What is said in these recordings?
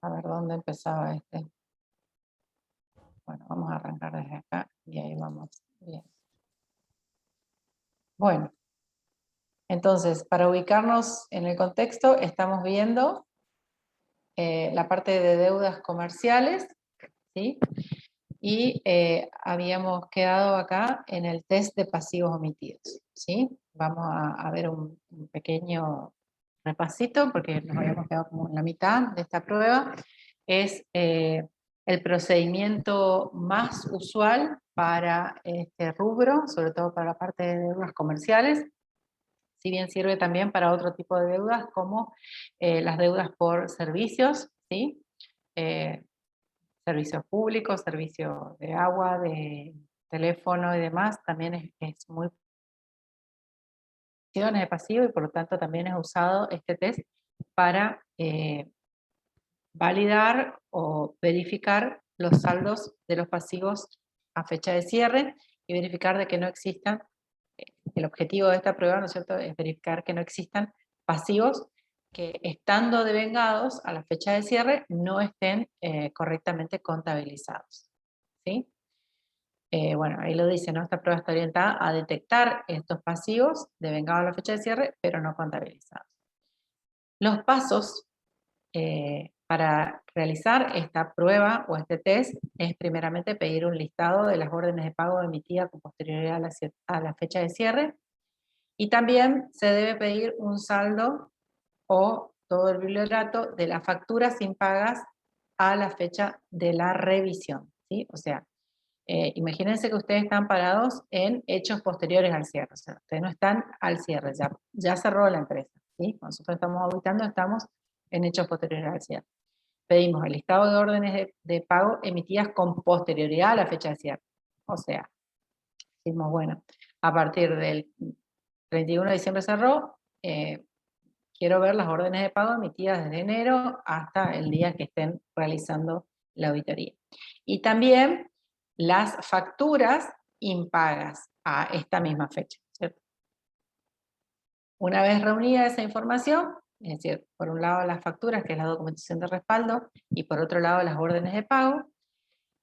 A ver dónde empezaba este. Bueno, vamos a arrancar desde acá y ahí vamos bien. Bueno, entonces, para ubicarnos en el contexto, estamos viendo la parte de deudas comerciales, ¿sí? Y habíamos quedado acá en el test de pasivos omitidos, ¿sí? Vamos a ver un pequeño repasito, porque nos habíamos quedado como en la mitad de esta prueba. Es el procedimiento más usual para este rubro, sobre todo para la parte de deudas comerciales, si bien sirve también para otro tipo de deudas, como las deudas por servicios, ¿sí? Servicios públicos, servicio de agua, de teléfono y demás, también es muy de pasivo y por lo tanto también es usado este test para validar o verificar los saldos de los pasivos a fecha de cierre y verificar de que no existan, el objetivo de esta prueba, ¿no es cierto?, es verificar que no existan pasivos que estando devengados a la fecha de cierre no estén correctamente contabilizados, ¿sí? Bueno, ahí lo dice, ¿no? Esta prueba está orientada a detectar estos pasivos devengados a la fecha de cierre, pero no contabilizados. Los pasos para realizar esta prueba o este test es primeramente pedir un listado de las órdenes de pago emitidas con posterioridad a la fecha de cierre, y también se debe pedir un saldo o todo el bibliorato de las facturas impagas a la fecha de la revisión, ¿sí? O sea, imagínense que ustedes están parados en hechos posteriores al cierre, o sea, ustedes no están al cierre, ya cerró la empresa, ¿sí? Cuando nosotros estamos auditando, estamos en hechos posteriores al cierre. Pedimos el listado de órdenes de pago emitidas con posterioridad a la fecha de cierre. O sea, decimos, bueno, a partir del 31 de diciembre cerró, quiero ver las órdenes de pago emitidas desde enero hasta el día que estén realizando la auditoría. Y también las facturas impagas a esta misma fecha, ¿cierto? Una vez reunida esa información, es decir, por un lado las facturas, que es la documentación de respaldo, y por otro lado las órdenes de pago,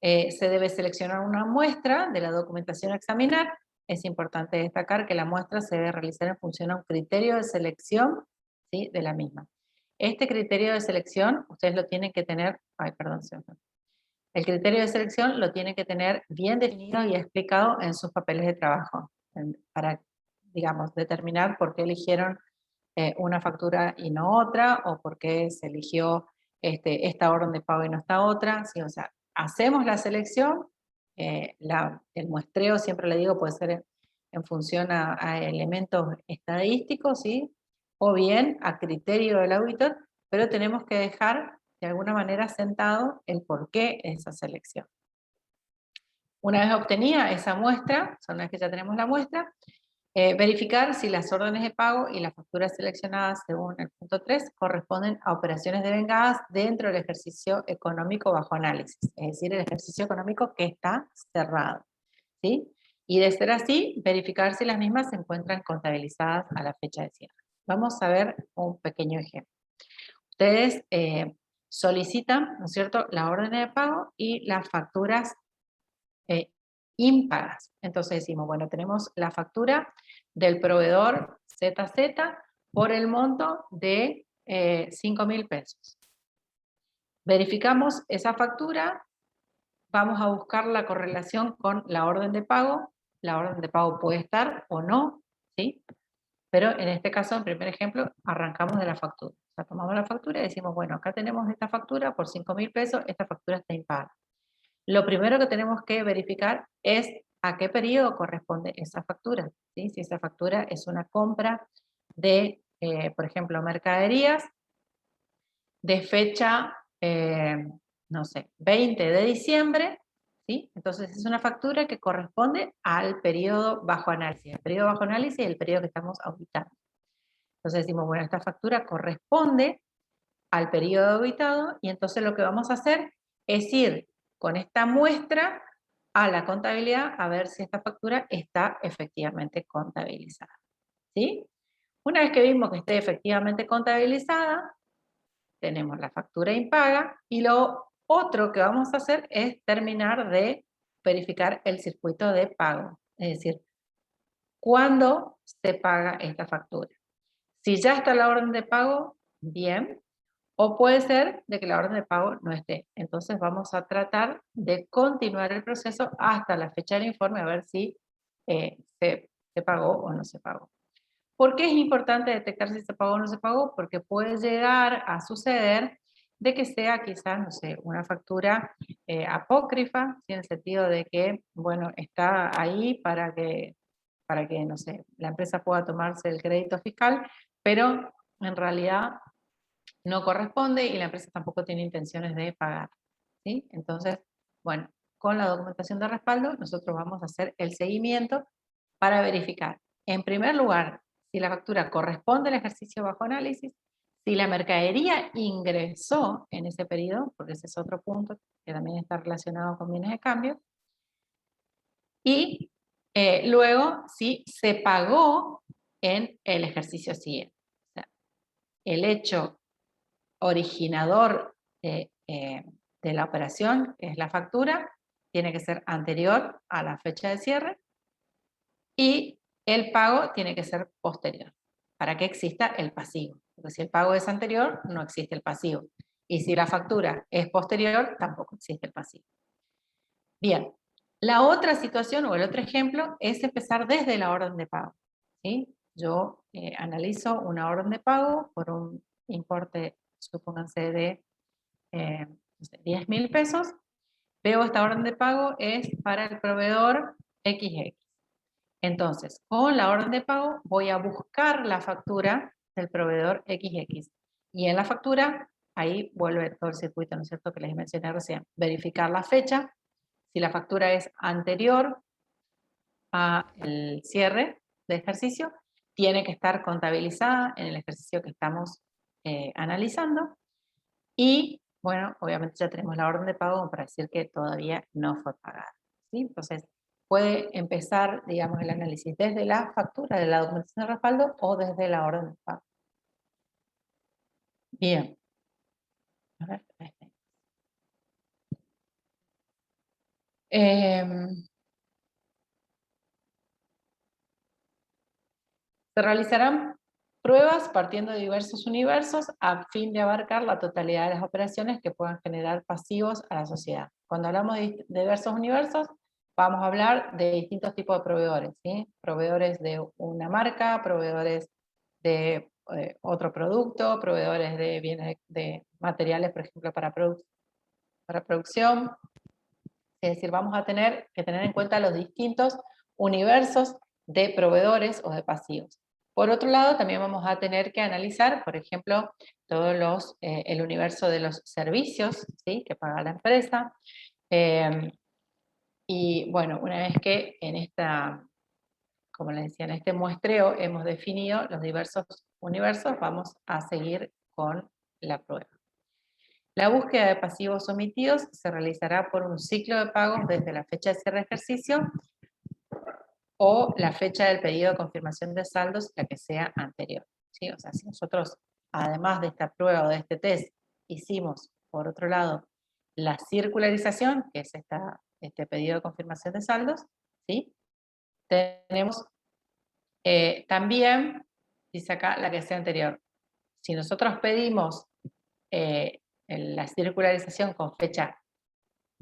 se debe seleccionar una muestra de la documentación a examinar. Es importante destacar que la muestra se debe realizar en función a un criterio de selección, ¿sí?, de la misma. Este criterio de selección, ustedes lo tienen que tener, el criterio de selección lo tienen que tener bien definido y explicado en sus papeles de trabajo, para, digamos, determinar por qué eligieron una factura y no otra, o por qué se eligió esta orden de pago y no esta otra, ¿sí? O sea, hacemos la selección, el muestreo, siempre le digo, puede ser en función a elementos estadísticos, ¿sí?, o bien a criterio del auditor, pero tenemos que dejar de alguna manera sentado el porqué de esa selección. Una vez obtenida esa muestra, una vez que ya tenemos la muestra, verificar si las órdenes de pago y las facturas seleccionadas según el punto 3 corresponden a operaciones devengadas dentro del ejercicio económico bajo análisis, es decir, el ejercicio económico que está cerrado, ¿sí? Y de ser así, verificar si las mismas se encuentran contabilizadas a la fecha de cierre. Vamos a ver un pequeño ejemplo. Ustedes solicitan, ¿no es cierto?, la orden de pago y las facturas impagas. Entonces decimos, bueno, tenemos la factura del proveedor ZZ por el monto de 5.000 pesos. Verificamos esa factura, vamos a buscar la correlación con la orden de pago. La orden de pago puede estar o no, ¿sí? Pero en este caso, en primer ejemplo, arrancamos de la factura. O sea, tomamos la factura y decimos, bueno, acá tenemos esta factura por 5.000 pesos, esta factura está impaga. Lo primero que tenemos que verificar es a qué periodo corresponde esa factura, ¿sí? Si esa factura es una compra de, por ejemplo, mercaderías de fecha, no sé, 20 de diciembre, ¿sí? Entonces es una factura que corresponde al periodo bajo análisis. El periodo bajo análisis es el periodo que estamos auditando. Entonces decimos, bueno, esta factura corresponde al periodo auditado, y entonces lo que vamos a hacer es ir con esta muestra a la contabilidad a ver si esta factura está efectivamente contabilizada, ¿sí? Una vez que vimos que esté efectivamente contabilizada, tenemos la factura impaga y lo otro que vamos a hacer es terminar de verificar el circuito de pago. Es decir, ¿cuándo se paga esta factura? Si ya está la orden de pago, bien. O puede ser de que la orden de pago no esté. Entonces vamos a tratar de continuar el proceso hasta la fecha del informe a ver si se pagó o no se pagó. ¿Por qué es importante detectar si se pagó o no se pagó? Porque puede llegar a suceder de que sea quizás, no sé, una factura apócrifa, ¿sí? En el sentido de que, bueno, está ahí para que, no sé, la empresa pueda tomarse el crédito fiscal, pero en realidad no corresponde y la empresa tampoco tiene intenciones de pagar, ¿sí? Entonces, bueno, con la documentación de respaldo nosotros vamos a hacer el seguimiento para verificar, en primer lugar, si la factura corresponde al ejercicio bajo análisis, si la mercadería ingresó en ese periodo, porque ese es otro punto que también está relacionado con bienes de cambio, y luego si se pagó en el ejercicio siguiente. O sea, el hecho originador de la operación, que es la factura, tiene que ser anterior a la fecha de cierre y el pago tiene que ser posterior, para que exista el pasivo. Porque si el pago es anterior, no existe el pasivo. Y si la factura es posterior, tampoco existe el pasivo. Bien, la otra situación o el otro ejemplo es empezar desde la orden de pago, ¿sí? Yo analizo una orden de pago por un importe, supónganse, de no sé, 10.000 pesos, veo esta orden de pago es para el proveedor XX. Entonces, con la orden de pago voy a buscar la factura del proveedor XX. Y en la factura, ahí vuelve todo el circuito, ¿no es cierto?, que les mencioné recién. Verificar la fecha, si la factura es anterior al cierre de ejercicio, tiene que estar contabilizada en el ejercicio que estamos analizando. Y, bueno, obviamente ya tenemos la orden de pago para decir que todavía no fue pagada, ¿sí? Entonces, puede empezar, digamos, el análisis desde la factura de la documentación de respaldo o desde la orden de pago. Bien. A ver, se realizarán pruebas partiendo de diversos universos a fin de abarcar la totalidad de las operaciones que puedan generar pasivos a la sociedad. Cuando hablamos de diversos universos, vamos a hablar de distintos tipos de proveedores, ¿sí? Proveedores de una marca, proveedores de otro producto, proveedores de bienes de materiales, por ejemplo, para producción. Es decir, vamos a tener que tener en cuenta los distintos universos de proveedores o de pasivos. Por otro lado, también vamos a tener que analizar, por ejemplo, el universo de los servicios, ¿sí?, que paga la empresa. Y bueno, una vez que como les decía, en este muestreo hemos definido los diversos universos, vamos a seguir con la prueba. La búsqueda de pasivos omitidos se realizará por un ciclo de pagos desde la fecha de cierre de ejercicio o la fecha del pedido de confirmación de saldos, la que sea anterior, ¿sí? O sea, si nosotros, además de esta prueba o de este test, hicimos, por otro lado, la circularización, que es este pedido de confirmación de saldos, ¿sí? Tenemos también, dice acá, la que sea anterior. Si nosotros pedimos la circularización con fecha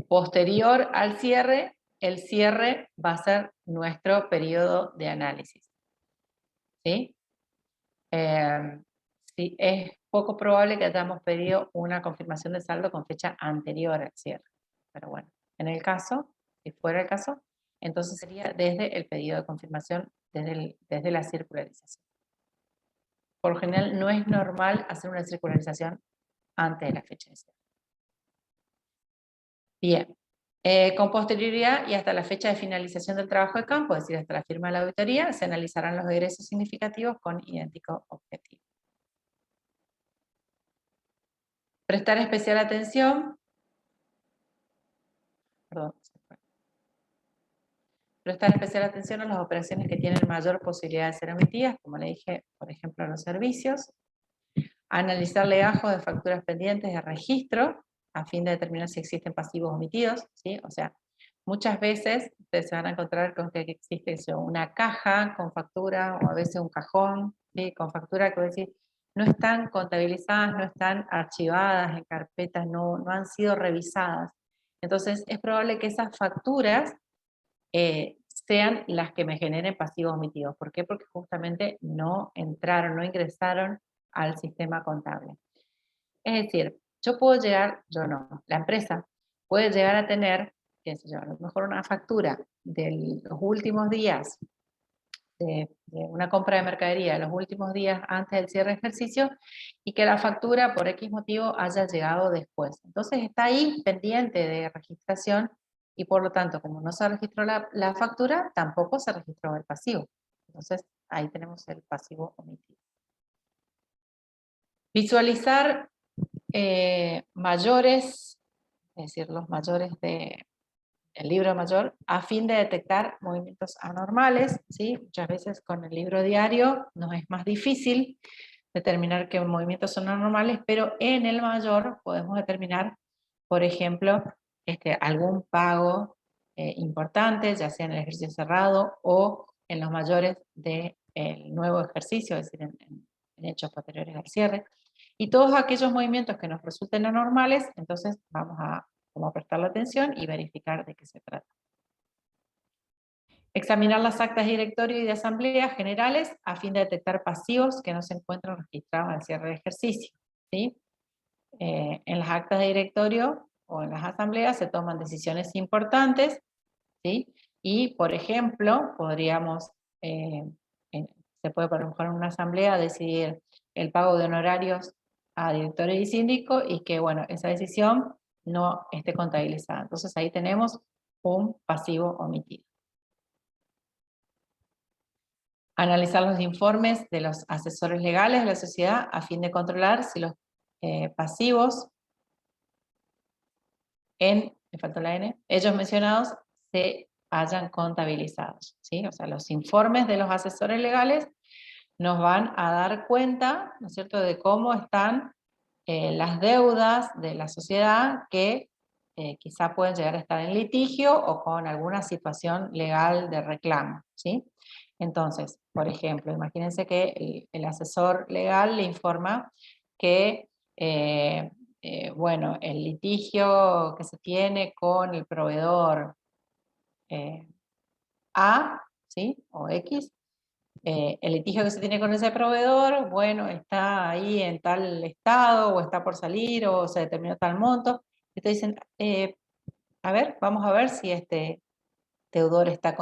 posterior al cierre, el cierre va a ser nuestro periodo de análisis, ¿sí? Sí, es poco probable que hayamos pedido una confirmación de saldo con fecha anterior al cierre. Pero bueno, en el caso, si fuera el caso, entonces sería desde el pedido de confirmación, desde la circularización. Por lo general no es normal hacer una circularización antes de la fecha de cierre. Bien. Con posterioridad y hasta la fecha de finalización del trabajo de campo, es decir, hasta la firma de la auditoría, se analizarán los egresos significativos con idéntico objetivo. Prestar especial atención, perdón, prestar especial atención a las operaciones que tienen mayor posibilidad de ser omitidas, como le dije, por ejemplo, los servicios. Analizar legajos de facturas pendientes de registro, a fin de determinar si existen pasivos omitidos, ¿sí? O sea, muchas veces ustedes se van a encontrar con que existe una caja con factura, o a veces un cajón, ¿sí? Con factura que voy a decir, no están contabilizadas, no están archivadas en carpetas, no han sido revisadas. Entonces, es probable que esas facturas sean las que me generen pasivos omitidos. ¿Por qué? Porque justamente no entraron, no ingresaron al sistema contable. Es decir, yo puedo llegar, yo no, la empresa puede llegar a tener, qué sé yo, a lo mejor una factura de los últimos días de una compra de mercadería, los últimos días antes del cierre de ejercicio, y que la factura por X motivo haya llegado después. Entonces está ahí pendiente de registración y por lo tanto, como no se registró la factura, tampoco se registró el pasivo. Entonces ahí tenemos el pasivo omitido. Visualizar mayores, es decir, los mayores del libro mayor, a fin de detectar movimientos anormales, ¿sí? Muchas veces con el libro diario nos es más difícil determinar qué movimientos son anormales, pero en el mayor podemos determinar, por ejemplo, algún pago importante, ya sea en el ejercicio cerrado o en los mayores del nuevo ejercicio, es decir, en hechos posteriores al cierre. Y todos aquellos movimientos que nos resulten anormales, entonces vamos a prestarle atención y verificar de qué se trata. Examinar las actas de directorio y de asambleas generales a fin de detectar pasivos que no se encuentran registrados al cierre de ejercicio, ¿sí? En las actas de directorio o en las asambleas se toman decisiones importantes, ¿sí? Y, por ejemplo, podríamos, se puede, por ejemplo, en una asamblea decidir el pago de honorarios a directorio y síndico y que, bueno, esa decisión no esté contabilizada. Entonces ahí tenemos un pasivo omitido. Analizar los informes de los asesores legales de la sociedad a fin de controlar si los pasivos me faltó la N, ellos mencionados se hayan contabilizado, ¿sí? O sea, los informes de los asesores legales nos van a dar cuenta, ¿no es cierto?, de cómo están las deudas de la sociedad que quizá pueden llegar a estar en litigio o con alguna situación legal de reclamo, ¿sí? Entonces, por ejemplo, imagínense que el asesor legal le informa que, bueno, el litigio que se tiene con el proveedor A, ¿sí? O X, el litigio que se tiene con ese proveedor, bueno, está ahí en tal estado, o está por salir, o se determinó tal monto. Y te dicen, a ver, vamos a ver si este proveedor está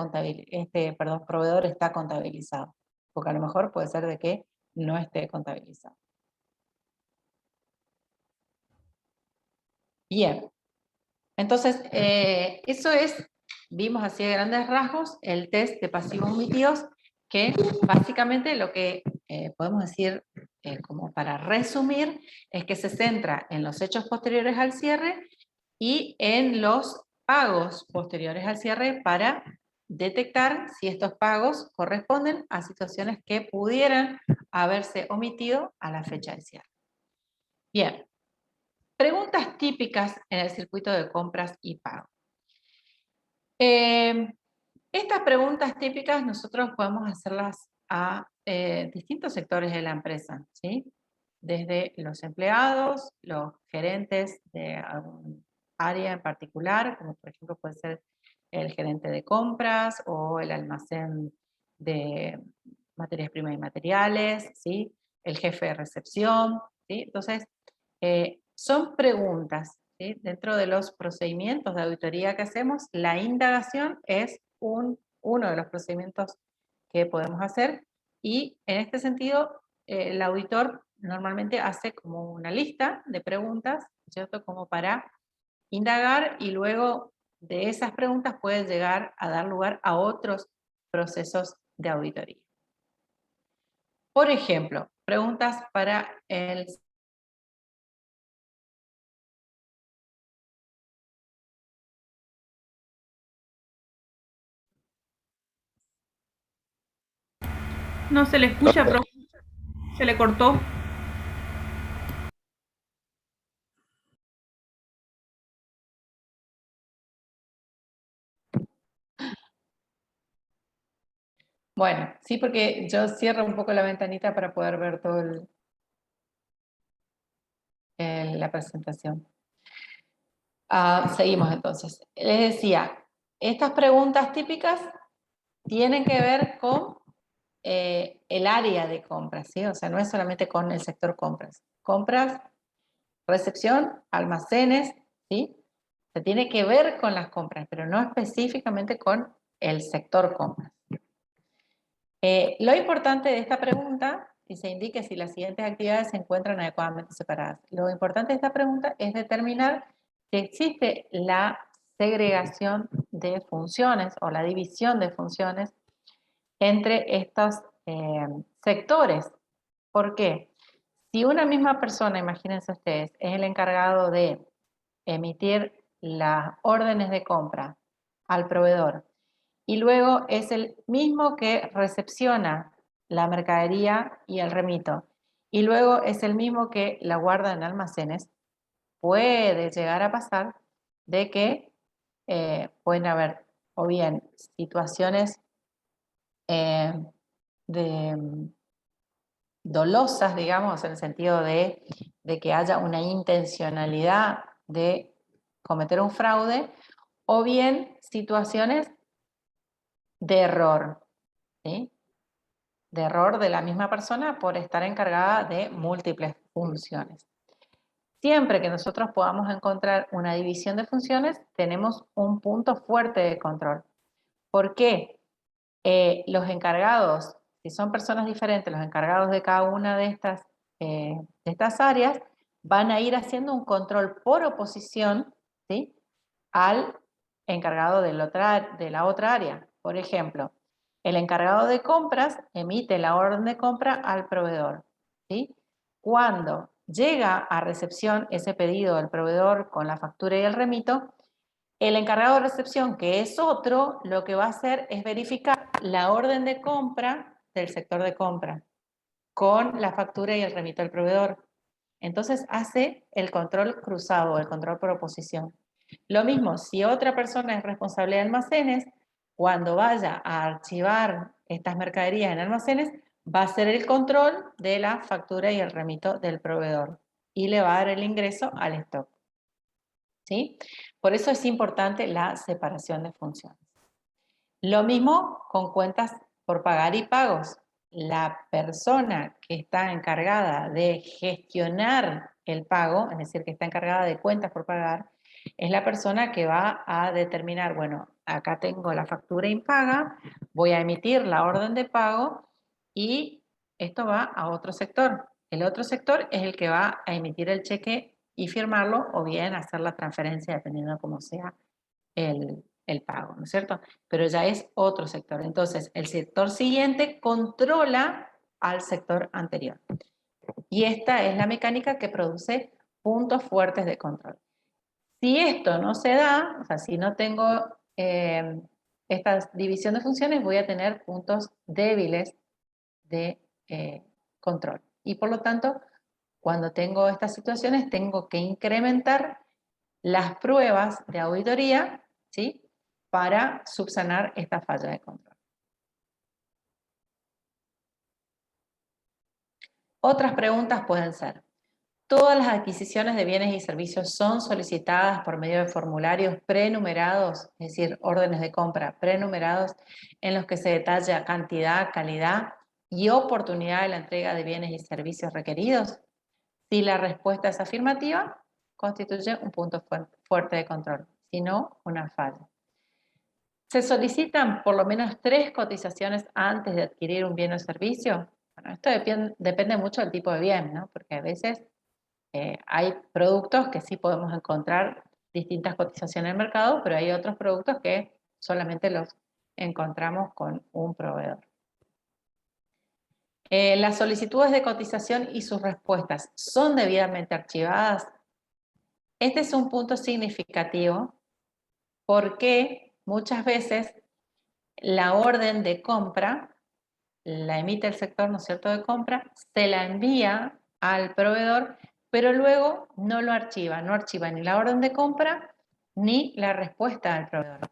contabilizado. Porque a lo mejor puede ser de que no esté contabilizado. Bien. Entonces, eso es, vimos así de grandes rasgos, el test de pasivos omitidos, que básicamente lo que podemos decir, como para resumir, es que se centra en los hechos posteriores al cierre y en los pagos posteriores al cierre para detectar si estos pagos corresponden a situaciones que pudieran haberse omitido a la fecha de cierre. Bien, preguntas típicas en el circuito de compras y pago. Estas preguntas típicas nosotros podemos hacerlas a distintos sectores de la empresa, ¿sí? Desde los empleados, los gerentes de algún área en particular, como por ejemplo puede ser el gerente de compras o el almacén de materias primas y materiales, ¿sí? El jefe de recepción, ¿sí? Entonces, son preguntas, ¿sí? Dentro de los procedimientos de auditoría que hacemos, la indagación es uno de los procedimientos que podemos hacer y en este sentido el auditor normalmente hace como una lista de preguntas, ¿cierto? Como para indagar y luego de esas preguntas puede llegar a dar lugar a otros procesos de auditoría. Por ejemplo, preguntas para el No se le escucha, profe. Se le cortó. Bueno, sí, porque yo cierro un poco la ventanita para poder ver todo la presentación. Seguimos entonces. Les decía, estas preguntas típicas tienen que ver con el área de compras, ¿sí? O sea, no es solamente con el sector compras. Compras, recepción, almacenes, ¿sí? Se tiene que ver con las compras, pero no específicamente con el sector compras. Lo importante de esta pregunta, y se indique si las siguientes actividades se encuentran adecuadamente separadas. Lo importante de esta pregunta es determinar si existe la segregación de funciones o la división de funciones entre estos sectores. ¿Por qué? Si una misma persona, imagínense ustedes, es el encargado de emitir las órdenes de compra al proveedor y luego es el mismo que recepciona la mercadería y el remito, y luego es el mismo que la guarda en almacenes, puede llegar a pasar de que pueden haber o bien situaciones eh, de dolosas, digamos, en el sentido de que haya una intencionalidad de cometer un fraude, o bien situaciones de error, ¿sí? De error de la misma persona por estar encargada de múltiples funciones. Siempre que nosotros podamos encontrar una división de funciones, tenemos un punto fuerte de control. ¿Por qué? Los encargados, si son personas diferentes, los encargados de cada una de estas áreas, van a ir haciendo un control por oposición, ¿sí? Al encargado de la otra área. Por ejemplo, el encargado de compras emite la orden de compra al proveedor, ¿sí? Cuando llega a recepción ese pedido del proveedor con la factura y el remito, el encargado de recepción, que es otro, lo que va a hacer es verificar la orden de compra del sector de compra con la factura y el remito al proveedor. Entonces hace el control cruzado, el control por oposición. Lo mismo, si otra persona es responsable de almacenes, cuando vaya a archivar estas mercaderías en almacenes, va a hacer el control de la factura y el remito del proveedor y le va a dar el ingreso al stock. ¿Sí? Por eso es importante la separación de funciones. Lo mismo con cuentas por pagar y pagos. La persona que está encargada de gestionar el pago, es decir, que está encargada de cuentas por pagar, es la persona que va a determinar, bueno, acá tengo la factura impaga, voy a emitir la orden de pago y esto va a otro sector. El otro sector es el que va a emitir el cheque y firmarlo o bien hacer la transferencia dependiendo de cómo sea el pago, ¿no es cierto? Pero ya es otro sector. Entonces, el sector siguiente controla al sector anterior. Y esta es la mecánica que produce puntos fuertes de control. Si esto no se da, o sea, si no tengo esta división de funciones, voy a tener puntos débiles de control. Y por lo tanto, cuando tengo estas situaciones, tengo que incrementar las pruebas de auditoría, ¿sí? Para subsanar esta falla de control. Otras preguntas pueden ser, ¿todas las adquisiciones de bienes y servicios son solicitadas por medio de formularios prenumerados, es decir, órdenes de compra prenumerados en los que se detalla cantidad, calidad y oportunidad de la entrega de bienes y servicios requeridos? Si la respuesta es afirmativa, constituye un punto fuerte de control, si no, una falla. ¿Se solicitan por lo menos 3 cotizaciones antes de adquirir un bien o servicio? Bueno, esto depende mucho del tipo de bien, ¿no? Porque a veces hay productos que sí podemos encontrar distintas cotizaciones en el mercado, pero hay otros productos que solamente los encontramos con un proveedor. Las solicitudes de cotización y sus respuestas son debidamente archivadas. Este es un punto significativo porque muchas veces la orden de compra la emite el sector, ¿no es cierto?, de compra, se la envía al proveedor, pero luego no lo archiva, no archiva ni la orden de compra ni la respuesta al proveedor.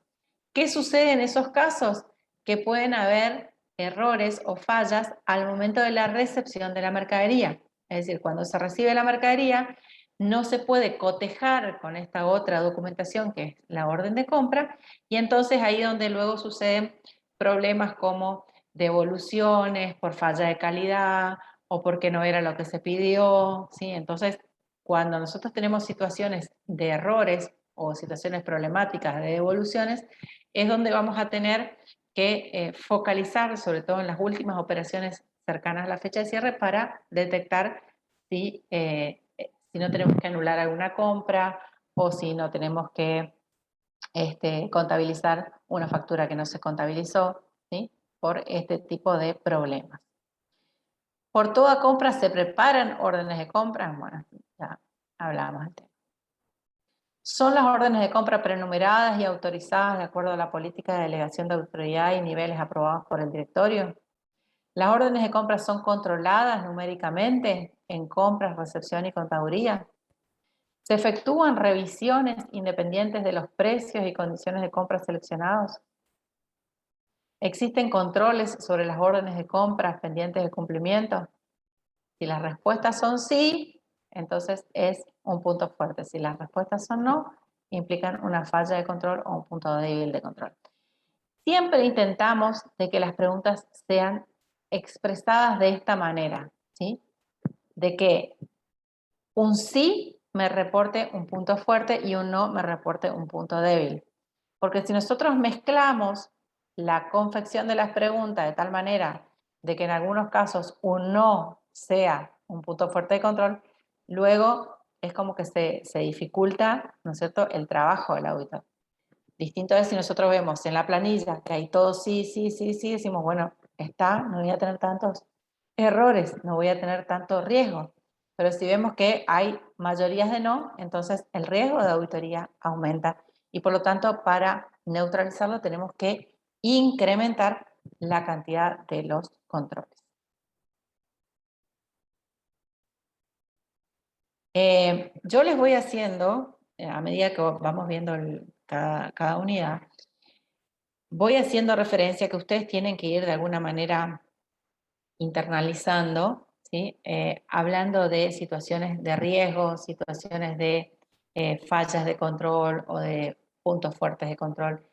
¿Qué sucede en esos casos? Que pueden haber errores o fallas al momento de la recepción de la mercadería. Es decir, cuando se recibe la mercadería, no se puede cotejar con esta otra documentación que es la orden de compra, y entonces ahí donde luego suceden problemas como devoluciones por falla de calidad o porque no era lo que se pidió, ¿sí? Entonces, cuando nosotros tenemos situaciones de errores o situaciones problemáticas de devoluciones, es donde vamos a tener que focalizar, sobre todo en las últimas operaciones cercanas a la fecha de cierre, para detectar si no tenemos que anular alguna compra o si no tenemos que contabilizar una factura que no se contabilizó, ¿sí?, por este tipo de problemas. Por toda compra se preparan órdenes de compra. Bueno, ya hablábamos del tema. Son las órdenes de compra prenumeradas y autorizadas de acuerdo a la política de delegación de autoridad y niveles aprobados por el directorio. Las órdenes de compra son controladas numéricamente en compras, recepción y contaduría. Se efectúan revisiones independientes de los precios y condiciones de compra seleccionados. ¿Existen controles sobre las órdenes de compra pendientes de cumplimiento? Si las respuestas son sí, entonces es un punto fuerte. Si las respuestas son no, implican una falla de control o un punto débil de control. Siempre intentamos de que las preguntas sean expresadas de esta manera, ¿sí? De que un sí me reporte un punto fuerte y un no me reporte un punto débil. Porque si nosotros mezclamos la confección de las preguntas de tal manera de que en algunos casos un no sea un punto fuerte de control, luego es como que se dificulta, ¿no es cierto?, el trabajo del auditor. Distinto es si nosotros vemos en la planilla que hay todo sí, sí, sí, sí, decimos, bueno, no voy a tener tantos errores, no voy a tener tanto riesgo. Pero si vemos que hay mayorías de no, entonces el riesgo de auditoría aumenta. Y por lo tanto, para neutralizarlo tenemos que incrementar la cantidad de los controles. Yo les voy haciendo, a medida que vamos viendo cada unidad, voy haciendo referencia que ustedes tienen que ir de alguna manera internalizando, ¿sí? Hablando de situaciones de riesgo, situaciones de fallas de control o de puntos fuertes de control,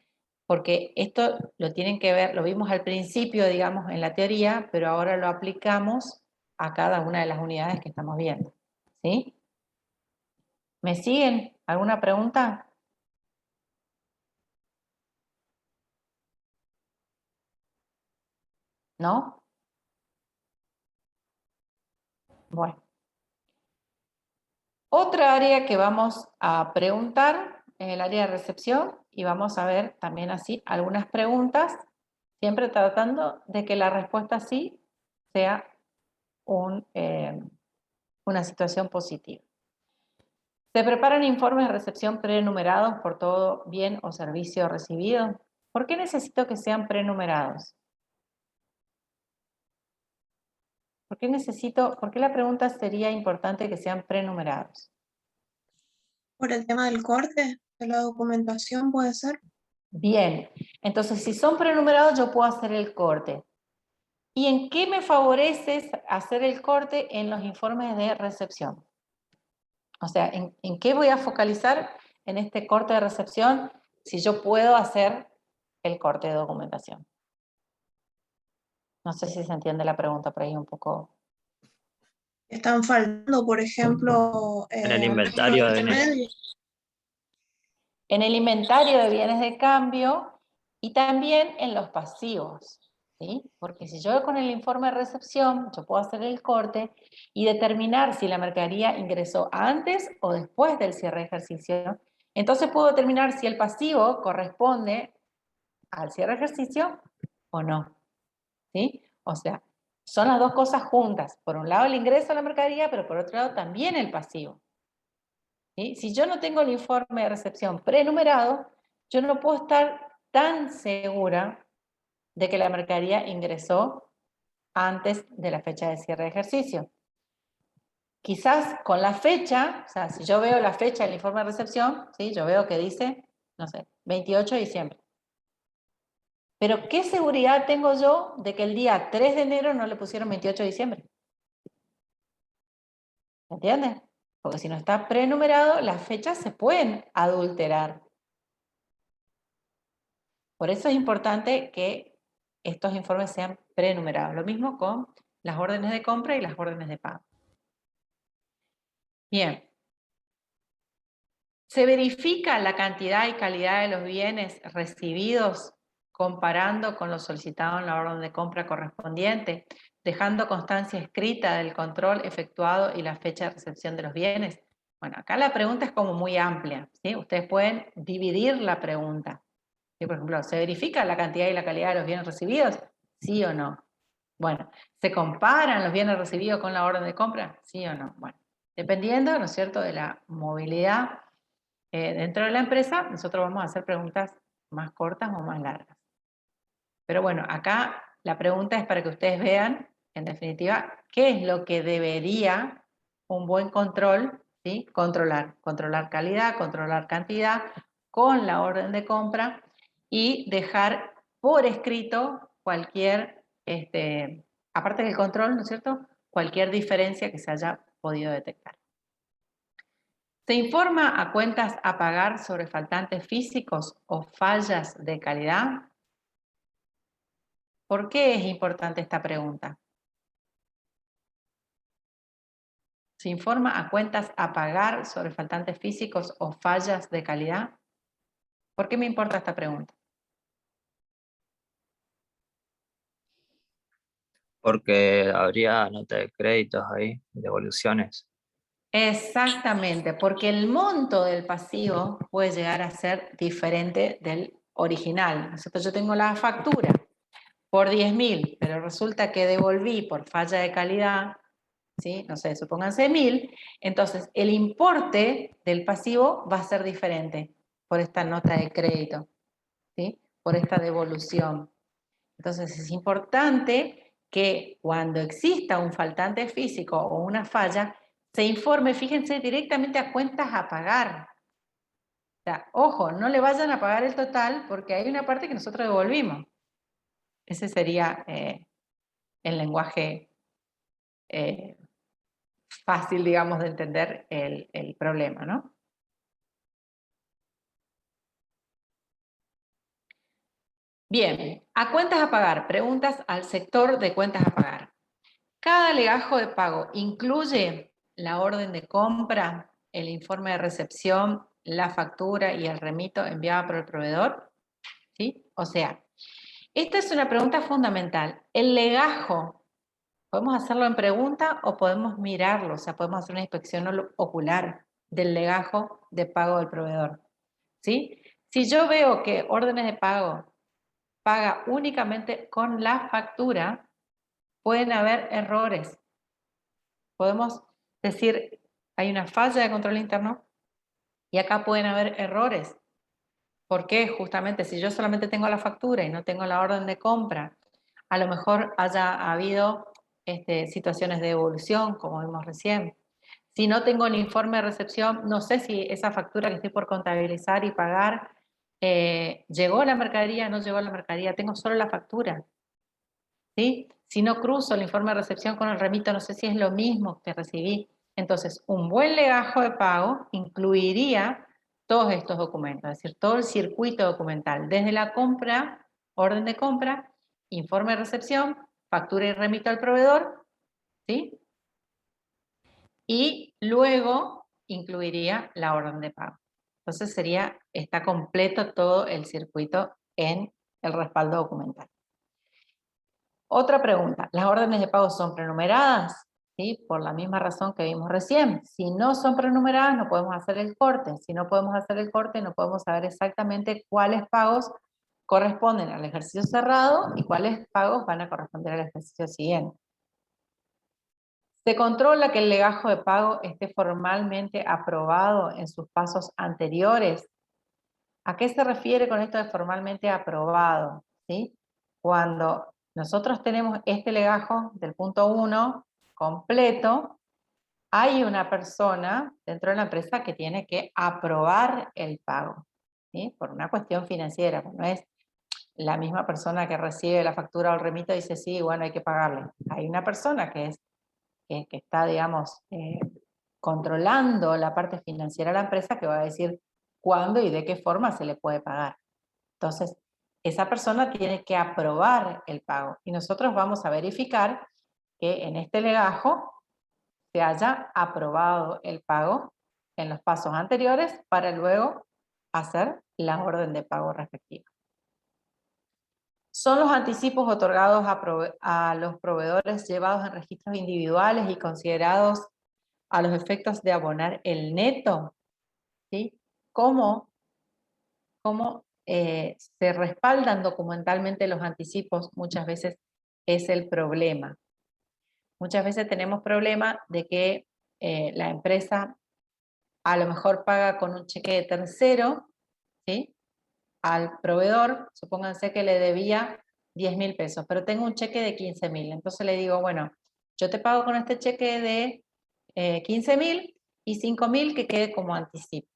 porque esto lo tienen que ver, lo vimos al principio, digamos, en la teoría, pero ahora lo aplicamos a cada una de las unidades que estamos viendo, ¿sí? ¿Me siguen? ¿Alguna pregunta? ¿No? Bueno. Otra área que vamos a preguntar es el área de recepción y vamos a ver también así algunas preguntas, siempre tratando de que la respuesta sí sea una situación positiva. ¿Se preparan informes de recepción prenumerados por todo bien o servicio recibido? ¿Por qué necesito que sean prenumerados? ¿Por qué la pregunta sería importante que sean prenumerados? Por el tema del corte de la documentación, puede ser. Bien, entonces si son prenumerados yo puedo hacer el corte. ¿Y en qué me favorece hacer el corte? En los informes de recepción. O sea, ¿en qué voy a focalizar en este corte de recepción si yo puedo hacer el corte de documentación? No sé si se entiende la pregunta por ahí un poco. Están faltando, por ejemplo, En el inventario de intermedios. En el inventario de bienes de cambio y también en los pasivos, ¿sí? Porque si yo con el informe de recepción, yo puedo hacer el corte y determinar si la mercadería ingresó antes o después del cierre de ejercicio. Entonces puedo determinar si el pasivo corresponde al cierre de ejercicio o no, ¿sí? O sea, son las dos cosas juntas. Por un lado el ingreso a la mercadería, pero por otro lado también el pasivo. ¿Sí? Si yo no tengo el informe de recepción prenumerado, yo no puedo estar tan segura de que la mercadería ingresó antes de la fecha de cierre de ejercicio. Quizás con la fecha, o sea, si yo veo la fecha del informe de recepción, ¿sí? Yo veo que dice, no sé, 28 de diciembre. Pero ¿qué seguridad tengo yo de que el día 3 de enero no le pusieron 28 de diciembre? ¿Entiendes? Porque si no está prenumerado, las fechas se pueden adulterar. Por eso es importante que estos informes sean prenumerados. Lo mismo con las órdenes de compra y las órdenes de pago. Bien. Se verifica la cantidad y calidad de los bienes recibidos comparando con lo solicitado en la orden de compra correspondiente, dejando constancia escrita del control efectuado y la fecha de recepción de los bienes. Bueno, acá la pregunta es como muy amplia, ¿sí? Ustedes pueden dividir la pregunta. ¿Sí? Por ejemplo, ¿se verifica la cantidad y la calidad de los bienes recibidos? ¿Sí o no? Bueno, ¿se comparan los bienes recibidos con la orden de compra? ¿Sí o no? Bueno, dependiendo, ¿no es cierto?, de la movilidad dentro de la empresa, nosotros vamos a hacer preguntas más cortas o más largas. Pero bueno, acá la pregunta es para que ustedes vean, en definitiva, qué es lo que debería un buen control, ¿sí? Controlar calidad, controlar cantidad con la orden de compra y dejar por escrito cualquier, aparte del control, ¿no es cierto?, cualquier diferencia que se haya podido detectar. ¿Se informa a cuentas a pagar sobre faltantes físicos o fallas de calidad? ¿Por qué es importante esta pregunta? ¿Se informa a cuentas a pagar sobre faltantes físicos o fallas de calidad? ¿Por qué me importa esta pregunta? Porque habría nota de créditos ahí, devoluciones. Exactamente, porque el monto del pasivo puede llegar a ser diferente del original. Nosotros, yo tengo la factura por 10.000, pero resulta que devolví por falla de calidad, ¿sí? No sé, supónganse 1.000, entonces el importe del pasivo va a ser diferente por esta nota de crédito, ¿sí? Por esta devolución. Entonces es importante que cuando exista un faltante físico o una falla, se informe, fíjense, directamente a cuentas a pagar. O sea, ojo, no le vayan a pagar el total porque hay una parte que nosotros devolvimos. Ese sería el lenguaje fácil, digamos, de entender el problema, ¿no? Bien, a cuentas a pagar, preguntas al sector de cuentas a pagar. ¿Cada legajo de pago incluye la orden de compra, el informe de recepción, la factura y el remito enviado por el proveedor? ¿Sí? O sea, esta es una pregunta fundamental. El legajo, ¿podemos hacerlo en pregunta o podemos mirarlo? O sea, podemos hacer una inspección ocular del legajo de pago del proveedor. ¿Sí? Si yo veo que órdenes de pago paga únicamente con la factura, pueden haber errores. Podemos decir, hay una falla de control interno y acá pueden haber errores. ¿Por qué? Justamente si yo solamente tengo la factura y no tengo la orden de compra, a lo mejor haya habido situaciones de devolución, como vimos recién. Si no tengo el informe de recepción, no sé si esa factura que estoy por contabilizar y pagar, llegó la mercadería, no llegó la mercadería, tengo solo la factura. ¿Sí? Si no cruzo el informe de recepción con el remito, no sé si es lo mismo que recibí. Entonces, un buen legajo de pago incluiría todos estos documentos, es decir, todo el circuito documental, desde la compra, orden de compra, informe de recepción, factura y remito al proveedor, ¿sí? Y luego incluiría la orden de pago. Entonces está completo todo el circuito en el respaldo documental. Otra pregunta, ¿las órdenes de pago son prenumeradas? ¿Sí? Por la misma razón que vimos recién. Si no son prenumeradas, no podemos hacer el corte. Si no podemos hacer el corte, no podemos saber exactamente cuáles pagos corresponden al ejercicio cerrado y cuáles pagos van a corresponder al ejercicio siguiente. Se controla que el legajo de pago esté formalmente aprobado en sus pasos anteriores. ¿A qué se refiere con esto de formalmente aprobado? ¿Sí? Cuando nosotros tenemos este legajo del punto 1 completo, hay una persona dentro de la empresa que tiene que aprobar el pago, ¿sí? Por una cuestión financiera, no es la misma persona que recibe la factura o el remito y dice, sí, bueno, hay que pagarle. Hay una persona que está, digamos, controlando la parte financiera de la empresa que va a decir cuándo y de qué forma se le puede pagar. Entonces, esa persona tiene que aprobar el pago y nosotros vamos a verificar que en este legajo se haya aprobado el pago en los pasos anteriores para luego hacer la orden de pago respectiva. Son los anticipos otorgados a los proveedores llevados en registros individuales y considerados a los efectos de abonar el neto, ¿sí? ¿Cómo se respaldan documentalmente los anticipos? Muchas veces es el problema. Muchas veces tenemos problema de que la empresa a lo mejor paga con un cheque de tercero, ¿sí? Al proveedor, supónganse que le debía 10.000 pesos, pero tengo un cheque de 15.000. Entonces le digo, bueno, yo te pago con este cheque de 15.000 y 5.000 que quede como anticipo.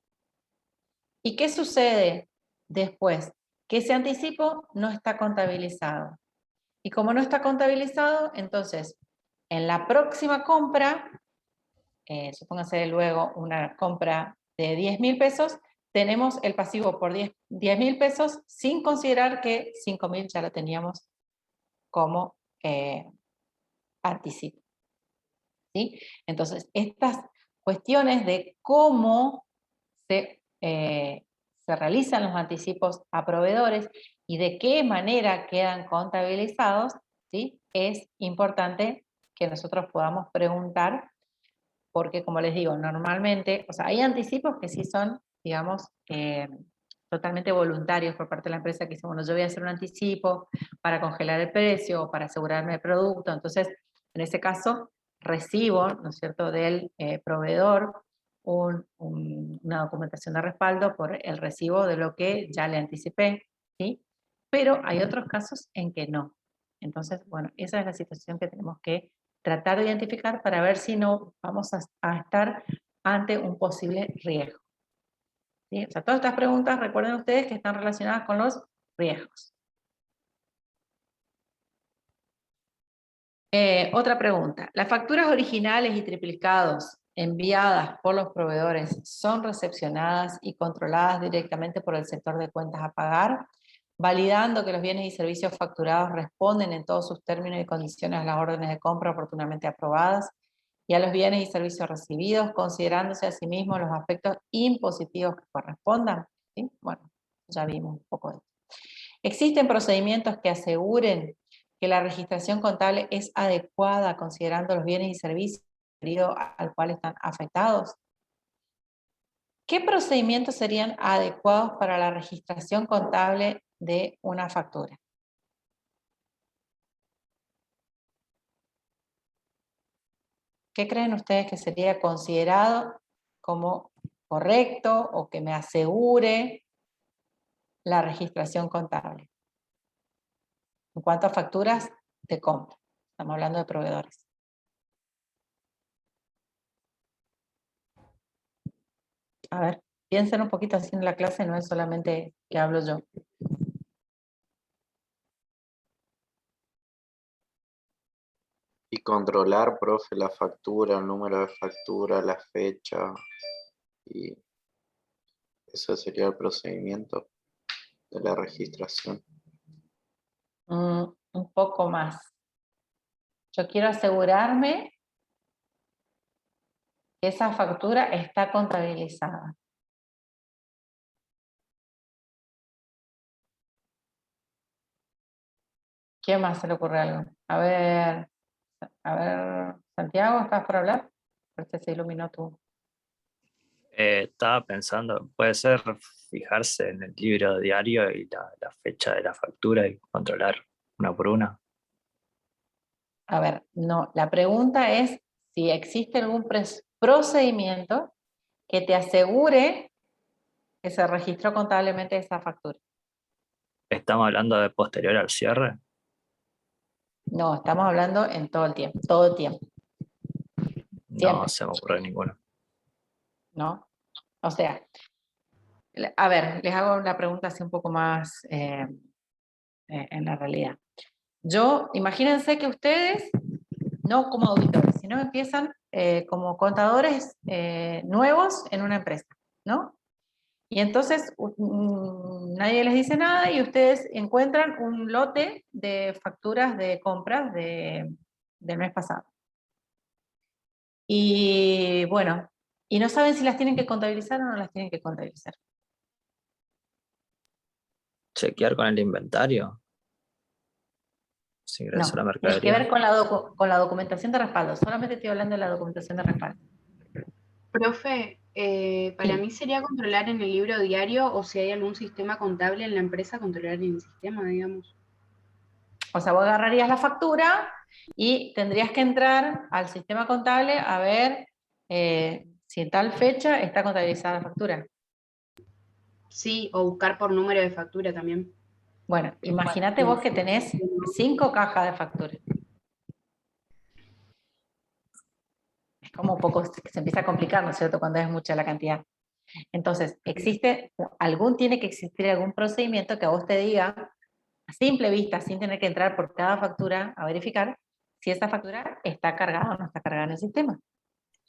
¿Y qué sucede después? Que ese anticipo no está contabilizado. Y como no está contabilizado, entonces en la próxima compra, supóngase luego una compra de 10.000 pesos, tenemos el pasivo por 10.000 pesos sin considerar que 5.000 ya lo teníamos como anticipo. ¿Sí? Entonces, estas cuestiones de cómo se realizan los anticipos a proveedores y de qué manera quedan contabilizados, ¿sí? Es importante que nosotros podamos preguntar, porque como les digo, normalmente, o sea, hay anticipos que sí son, digamos, totalmente voluntarios por parte de la empresa, que dicen, bueno, yo voy a hacer un anticipo para congelar el precio o para asegurarme el producto. Entonces, en ese caso, recibo, ¿no es cierto?, del proveedor una documentación de respaldo por el recibo de lo que ya le anticipé, ¿sí? Pero hay otros casos en que no. Entonces, bueno, esa es la situación que tenemos que tratar de identificar para ver si no vamos a estar ante un posible riesgo. ¿Sí? O sea, todas estas preguntas, recuerden ustedes que están relacionadas con los riesgos. Otra pregunta. ¿Las facturas originales y triplicados enviadas por los proveedores son recepcionadas y controladas directamente por el sector de cuentas a pagar, validando que los bienes y servicios facturados responden en todos sus términos y condiciones a las órdenes de compra oportunamente aprobadas y a los bienes y servicios recibidos, considerándose asimismo los aspectos impositivos que correspondan? ¿Sí? Bueno, ya vimos un poco de esto. ¿Existen procedimientos que aseguren que la registración contable es adecuada considerando los bienes y servicios al cual están afectados? ¿Qué procedimientos serían adecuados para la registración contable de una factura? ¿Qué creen ustedes que sería considerado como correcto o que me asegure la registración contable en cuanto a facturas de compra? Estamos hablando de proveedores. A ver, piensen un poquito así en la clase, no es solamente que hablo yo. Y controlar, profe, la factura, el número de factura, la fecha, y eso sería el procedimiento de la registración. Un poco más. Yo quiero asegurarme que esa factura está contabilizada. ¿Quién más se le ocurre algo? A ver, Santiago, ¿estás por hablar? Porque se iluminó tú. Estaba pensando, puede ser fijarse en el libro diario y la fecha de la factura y controlar una por una. A ver, no, la pregunta es si existe algún procedimiento que te asegure que se registró contablemente esa factura. ¿Estamos hablando de posterior al cierre? No, estamos hablando en todo el tiempo, todo el tiempo, No siempre, se me ocurre ninguno. ¿no? O sea, a ver, les hago una pregunta así un poco más en la realidad. Imagínense que ustedes, no como auditores, sino empiezan como contadores nuevos en una empresa, ¿no? Y entonces nadie les dice nada y ustedes encuentran un lote de facturas de compras del mes pasado. Y bueno, y no saben si las tienen que contabilizar o no las tienen que contabilizar. Chequear con el inventario. Si ingreso No, la tiene que mercadería. ver con la documentación de respaldo. Solamente estoy hablando de la documentación de respaldo. Profe, para Sí. mí sería controlar en el libro diario o si hay algún sistema contable en la empresa, controlar en el sistema, digamos. O sea, vos agarrarías la factura y tendrías que entrar al sistema contable a ver si en tal fecha está contabilizada la factura. Sí, o buscar por número de factura también. Bueno, imagínate vos que tenés 5 cajas de factura. Es como un poco, se empieza a complicar, ¿no es cierto?, cuando es mucha la cantidad. Entonces, tiene que existir algún procedimiento que a vos te diga, a simple vista, sin tener que entrar por cada factura a verificar si esa factura está cargada o no está cargada en el sistema.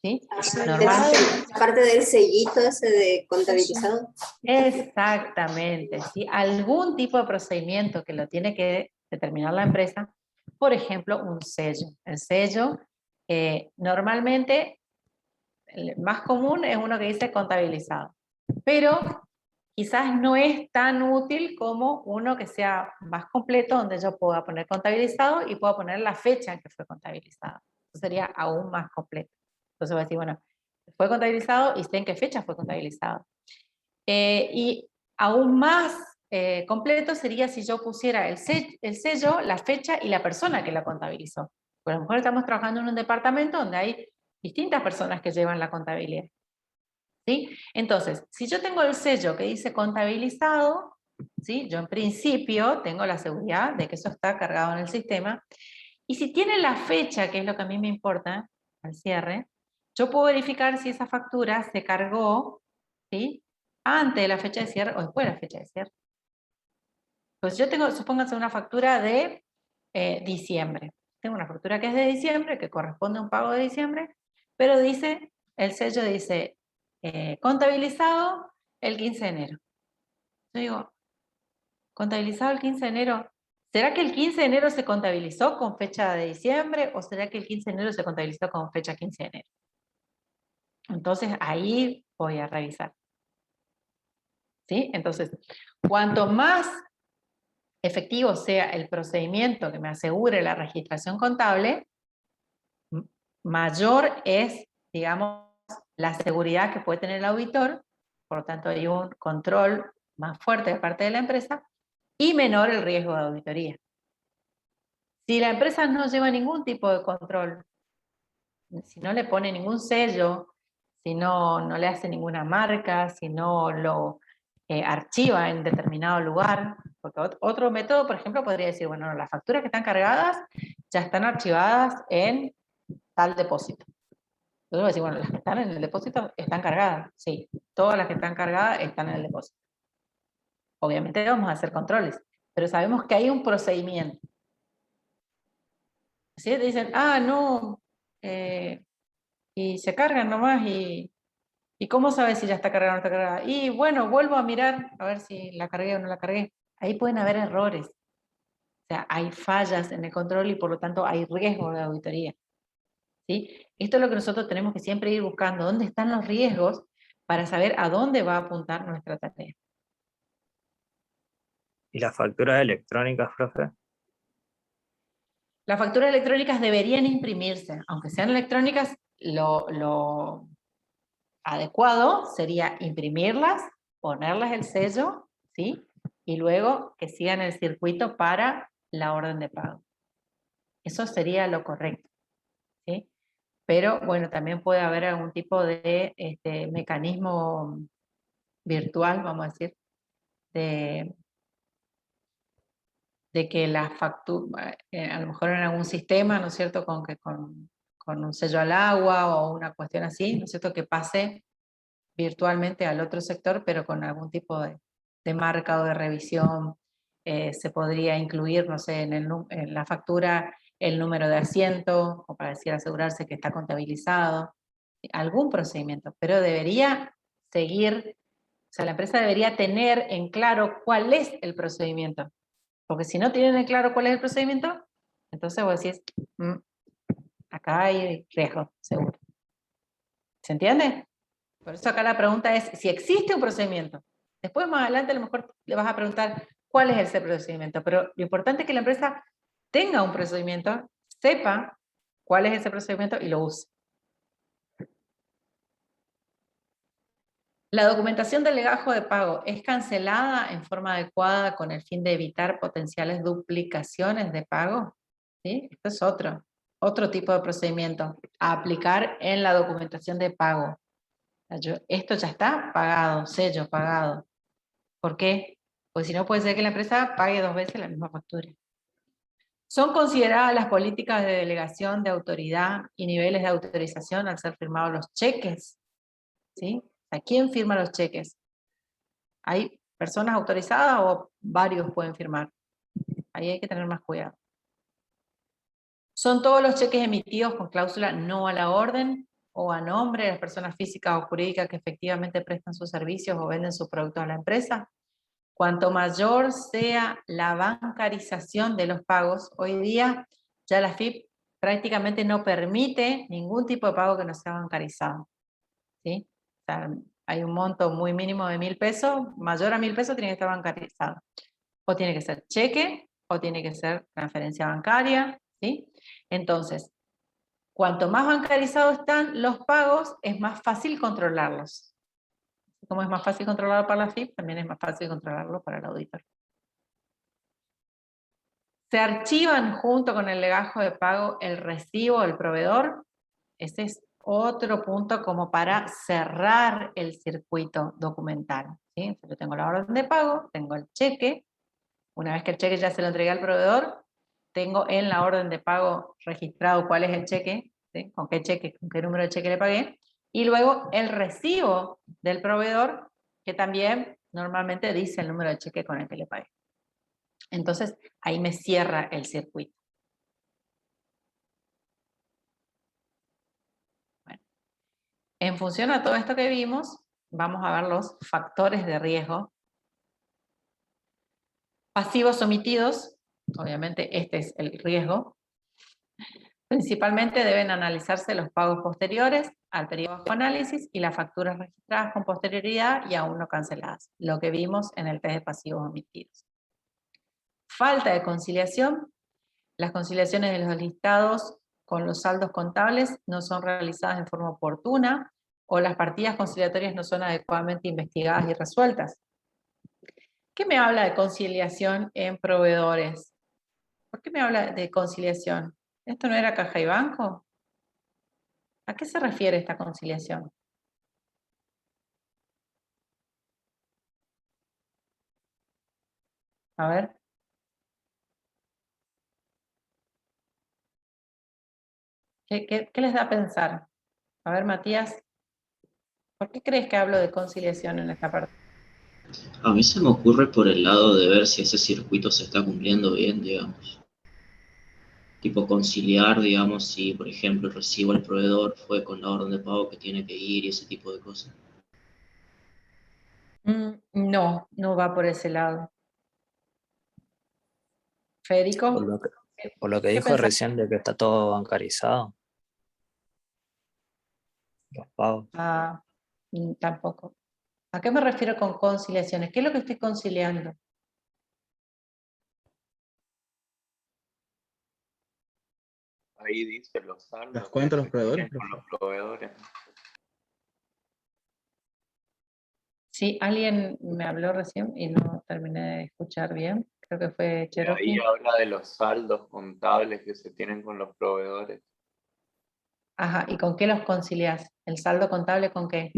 ¿Sí? Normal. Aparte del sellito ese de contabilizado. Exactamente. ¿Sí? Algún tipo de procedimiento que lo tiene que determinar la empresa, por ejemplo, un sello. El sello, normalmente, el más común es uno que dice contabilizado, pero quizás no es tan útil como uno que sea más completo, donde yo pueda poner contabilizado y pueda poner la fecha en que fue contabilizado. Eso sería aún más completo. Entonces voy a decir, bueno, fue contabilizado y sé en qué fecha fue contabilizado. Y aún más completo sería si yo pusiera el sello, la fecha y la persona que la contabilizó. Porque a lo mejor estamos trabajando en un departamento donde hay distintas personas que llevan la contabilidad. ¿Sí? Entonces, si yo tengo el sello que dice contabilizado, ¿sí? Yo en principio tengo la seguridad de que eso está cargado en el sistema. Y si tiene la fecha, que es lo que a mí me importa, al cierre, yo puedo verificar si esa factura se cargó, ¿sí?, antes de la fecha de cierre o después de la fecha de cierre. Pues yo tengo, supónganse, una factura de diciembre. Tengo una factura que es de diciembre, que corresponde a un pago de diciembre, pero dice, el sello dice, contabilizado el 15 de enero. Yo digo, contabilizado el 15 de enero, ¿será que el 15 de enero se contabilizó con fecha de diciembre o será que el 15 de enero se contabilizó con fecha 15 de enero? Entonces ahí voy a revisar. ¿Sí? Entonces, cuanto más efectivo sea el procedimiento que me asegure la registración contable, mayor es, digamos, la seguridad que puede tener el auditor, por lo tanto hay un control más fuerte de parte de la empresa, y menor el riesgo de auditoría. Si la empresa no lleva ningún tipo de control, si no le pone ningún sello, si no le hace ninguna marca, si no lo archiva en determinado lugar, porque otro método, por ejemplo, podría decir, bueno, las facturas que están cargadas ya están archivadas en tal depósito. Entonces voy a decir, bueno, las que están en el depósito están cargadas, sí, todas las que están cargadas están en el depósito. Obviamente vamos a hacer controles, pero sabemos que hay un procedimiento. ¿Sí? Te dicen, no, y se cargan nomás, ¿y cómo sabes si ya está cargada o no está cargada? Y bueno, vuelvo a mirar a ver si la cargué o no la cargué. Ahí pueden haber errores. O sea, hay fallas en el control y por lo tanto hay riesgo de auditoría. ¿Sí? Esto es lo que nosotros tenemos que siempre ir buscando, dónde están los riesgos para saber a dónde va a apuntar nuestra tarea. ¿Y las facturas electrónicas, profe? Las facturas electrónicas deberían imprimirse, aunque sean electrónicas, lo adecuado sería imprimirlas, ponerles el sello, ¿sí? Y luego que sigan el circuito para la orden de pago. Eso sería lo correcto, ¿sí? Pero bueno, también puede haber algún tipo de mecanismo virtual, vamos a decir, de que la factura, a lo mejor en algún sistema, ¿no es cierto?, con un sello al agua o una cuestión así, ¿no es cierto?, que pase virtualmente al otro sector, pero con algún tipo de marca o de revisión. Se podría incluir, no sé, en la factura el número de asiento, o para decir, asegurarse que está contabilizado, algún procedimiento, pero debería seguir, o sea, la empresa debería tener en claro cuál es el procedimiento, porque si no tienen en claro cuál es el procedimiento, entonces vos decís, acá hay riesgo, seguro. ¿Se entiende? Por eso acá la pregunta es si existe un procedimiento. Después más adelante a lo mejor le vas a preguntar cuál es ese procedimiento, pero lo importante es que la empresa tenga un procedimiento, sepa cuál es ese procedimiento y lo use. La documentación del legajo de pago es cancelada en forma adecuada con el fin de evitar potenciales duplicaciones de pago. ¿Sí? Esto es otro tipo de procedimiento a aplicar en la documentación de pago. Esto ya está pagado, sello pagado. ¿Por qué? Pues si no puede ser que la empresa pague 2 veces la misma factura. Son consideradas las políticas de delegación de autoridad y niveles de autorización al ser firmados los cheques. ¿Sí? ¿A quién firma los cheques? ¿Hay personas autorizadas o varios pueden firmar? Ahí hay que tener más cuidado. Son todos los cheques emitidos con cláusula no a la orden o a nombre de las personas físicas o jurídicas que efectivamente prestan sus servicios o venden sus productos a la empresa. Cuanto mayor sea la bancarización de los pagos, hoy día ya la FIP prácticamente no permite ningún tipo de pago que no sea bancarizado. ¿Sí? O sea, hay un monto muy mínimo de 1.000 pesos, mayor a 1.000 pesos tiene que estar bancarizado. O tiene que ser cheque, o tiene que ser transferencia bancaria, ¿sí? Entonces, cuanto más bancarizados están los pagos, es más fácil controlarlos. Como es más fácil controlarlo para la FIP, también es más fácil controlarlo para el auditor. Se archivan junto con el legajo de pago el recibo del proveedor. Ese es otro punto como para cerrar el circuito documental. ¿Sí? Yo tengo la orden de pago, tengo el cheque. Una vez que el cheque ya se lo entregué al proveedor, tengo en la orden de pago registrado cuál es el cheque, ¿sí? Con qué número de cheque le pagué, y luego el recibo del proveedor, que también normalmente dice el número de cheque con el que le pagué. Entonces, ahí me cierra el circuito. Bueno, en función a todo esto que vimos, vamos a ver los factores de riesgo. Pasivos omitidos, obviamente este es el riesgo. Principalmente deben analizarse los pagos posteriores al periodo bajo análisis y las facturas registradas con posterioridad y aún no canceladas, lo que vimos en el test de pasivos omitidos. Falta de conciliación. Las conciliaciones de los listados con los saldos contables no son realizadas en forma oportuna o las partidas conciliatorias no son adecuadamente investigadas y resueltas. ¿Qué me habla de conciliación en proveedores? ¿Por qué me habla de conciliación? ¿Esto no era caja y banco? ¿A qué se refiere esta conciliación? A ver. ¿Qué les da a pensar? A ver, Matías, ¿por qué crees que hablo de conciliación en esta parte? A mí se me ocurre por el lado de ver si ese circuito se está cumpliendo bien, digamos. Tipo conciliar, digamos, si por ejemplo el recibo al proveedor fue con la orden de pago que tiene que ir y ese tipo de cosas. No, no va por ese lado. Federico, Por lo que ¿qué dijo pensás? recién de que está todo bancarizado, los pagos. Tampoco. ¿A qué me refiero con conciliaciones? ¿Qué es lo que estoy conciliando? Ahí dice los saldos. Las cuentas de los proveedores, con los proveedores. Sí, alguien me habló recién y no terminé de escuchar bien. Creo que fue Y Cherokee. ahí habla de los saldos contables que se tienen con los proveedores. Ajá, ¿y con qué los conciliás? ¿El saldo contable con qué?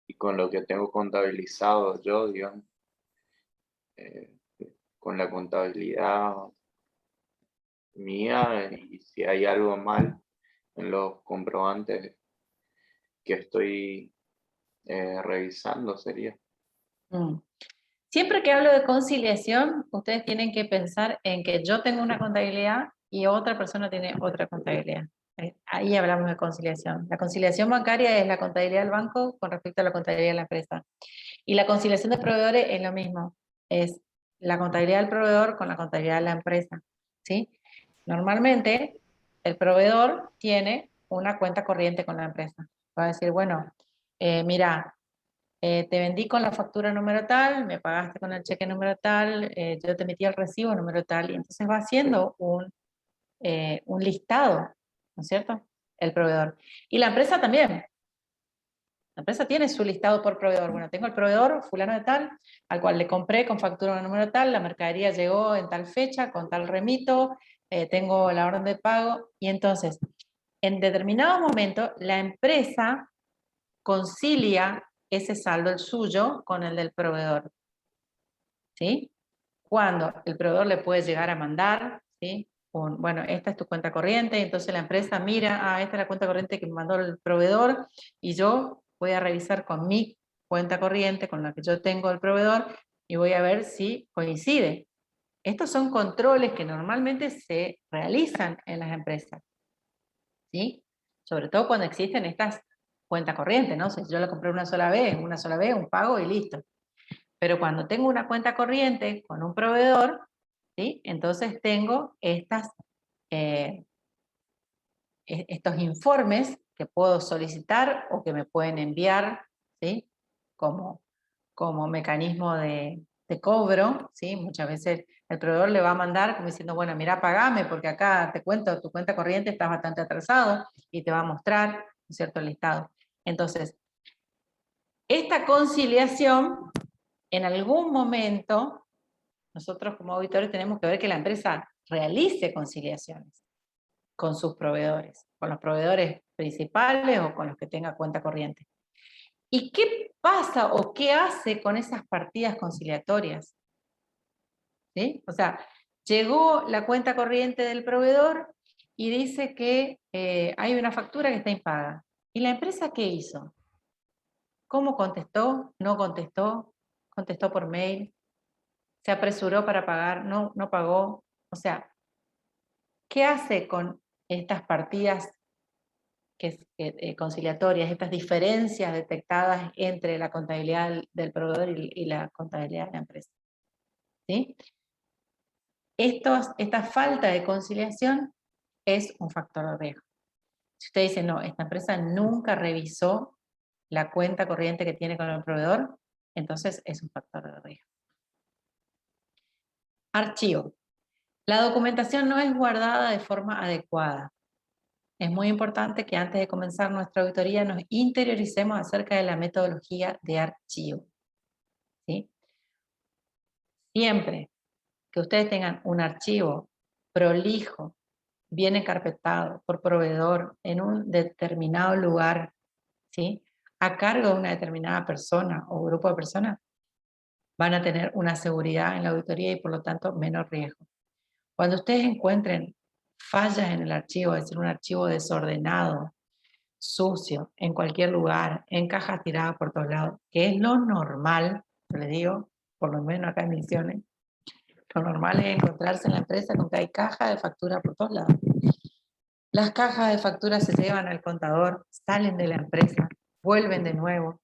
Y con lo que tengo contabilizado yo, digamos. Con la contabilidad mía y si hay algo mal en los comprobantes que estoy revisando sería. Siempre que hablo de conciliación, ustedes tienen que pensar en que yo tengo una contabilidad y otra persona tiene otra contabilidad. Ahí hablamos de conciliación. La conciliación bancaria es la contabilidad del banco con respecto a la contabilidad de la empresa. Y la conciliación de proveedores es lo mismo. Es la contabilidad del proveedor con la contabilidad de la empresa, ¿sí? Normalmente, el proveedor tiene una cuenta corriente con la empresa. Va a decir, bueno, mira, te vendí con la factura número tal, me pagaste con el cheque número tal, yo te emití el recibo número tal, y entonces va haciendo un listado, ¿no es cierto? El proveedor. Y la empresa también. La empresa tiene su listado por proveedor. Bueno, tengo el proveedor fulano de tal, al cual le compré con factura número tal, la mercadería llegó en tal fecha, con tal remito, tengo la orden de pago, y entonces, en determinado momento, la empresa concilia ese saldo, el suyo, con el del proveedor. ¿Sí? Cuando el proveedor le puede llegar a mandar, ¿sí? Bueno, esta es tu cuenta corriente, entonces la empresa mira, esta es la cuenta corriente que me mandó el proveedor, y yo voy a revisar con mi cuenta corriente, con la que yo tengo el proveedor, y voy a ver si coincide. Estos son controles que normalmente se realizan en las empresas, ¿sí? Sobre todo cuando existen estas cuentas corrientes, ¿no? Si yo la compré una sola vez, un pago y listo. Pero cuando tengo una cuenta corriente con un proveedor, ¿sí? Entonces tengo estos informes que puedo solicitar o que me pueden enviar, ¿sí? Como mecanismo de cobro, ¿sí? Muchas veces el proveedor le va a mandar como diciendo, bueno, mira, pagame porque acá te cuento, tu cuenta corriente está bastante atrasado, y te va a mostrar, ¿no es cierto?, el listado. Entonces, esta conciliación, en algún momento, nosotros como auditores tenemos que ver que la empresa realice conciliaciones con sus proveedores, con los proveedores principales o con los que tenga cuenta corriente. ¿Y qué pasa o qué hace con esas partidas conciliatorias? ¿Sí? O sea, llegó la cuenta corriente del proveedor y dice que hay una factura que está impaga. ¿Y la empresa qué hizo? ¿Cómo contestó? ¿No contestó? ¿Contestó por mail? ¿Se apresuró para pagar? ¿No pagó? O sea, ¿qué hace con estas partidas conciliatorias, estas diferencias detectadas entre la contabilidad del proveedor y la contabilidad de la empresa? ¿Sí? Esta falta de conciliación es un factor de riesgo. Si usted dice, no, esta empresa nunca revisó la cuenta corriente que tiene con el proveedor, entonces es un factor de riesgo. Archivo. La documentación no es guardada de forma adecuada. Es muy importante que antes de comenzar nuestra auditoría nos interioricemos acerca de la metodología de archivo, ¿sí? Siempre que ustedes tengan un archivo prolijo, bien encarpetado por proveedor en un determinado lugar, ¿sí?, a cargo de una determinada persona o grupo de personas, van a tener una seguridad en la auditoría y por lo tanto menos riesgo. Cuando ustedes encuentren fallas en el archivo, es decir, un archivo desordenado, sucio, en cualquier lugar, en cajas tiradas por todos lados, que es lo normal, yo les digo, por lo menos acá en Misiones, lo normal es encontrarse en la empresa con que hay cajas de factura por todos lados. Las cajas de factura se llevan al contador, salen de la empresa, vuelven de nuevo,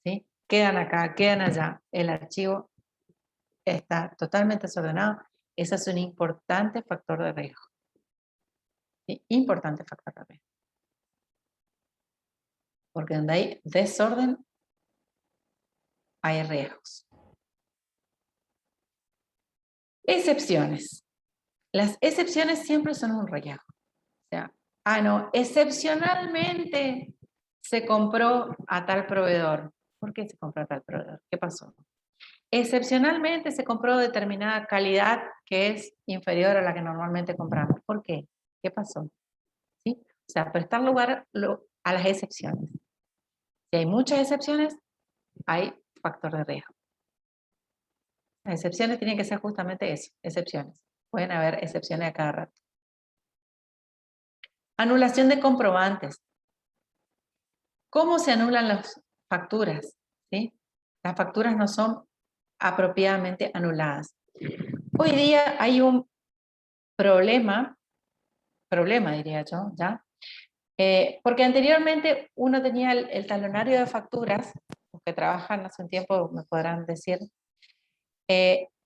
¿sí? Quedan acá, quedan allá, el archivo está totalmente desordenado. Ese es un importante factor de riesgo. ¿Sí? Importante factor de riesgo. Porque donde hay desorden, hay riesgos. Excepciones. Las excepciones siempre son un riesgo. O sea, no, excepcionalmente se compró a tal proveedor. ¿Por qué se compró a tal proveedor? ¿Qué pasó? Excepcionalmente se compró determinada calidad que es inferior a la que normalmente compramos. ¿Por qué? ¿Qué pasó? ¿Sí? O sea, prestar lugar a las excepciones. Si hay muchas excepciones, hay factor de riesgo. Las excepciones tienen que ser justamente eso, excepciones. Pueden haber excepciones a cada rato. Anulación de comprobantes. ¿Cómo se anulan las facturas? ¿Sí? Las facturas no son apropiadamente anuladas. Hoy día hay un problema diría yo, ¿ya? Porque anteriormente uno tenía el talonario de facturas, los que trabajan hace un tiempo me podrán decir,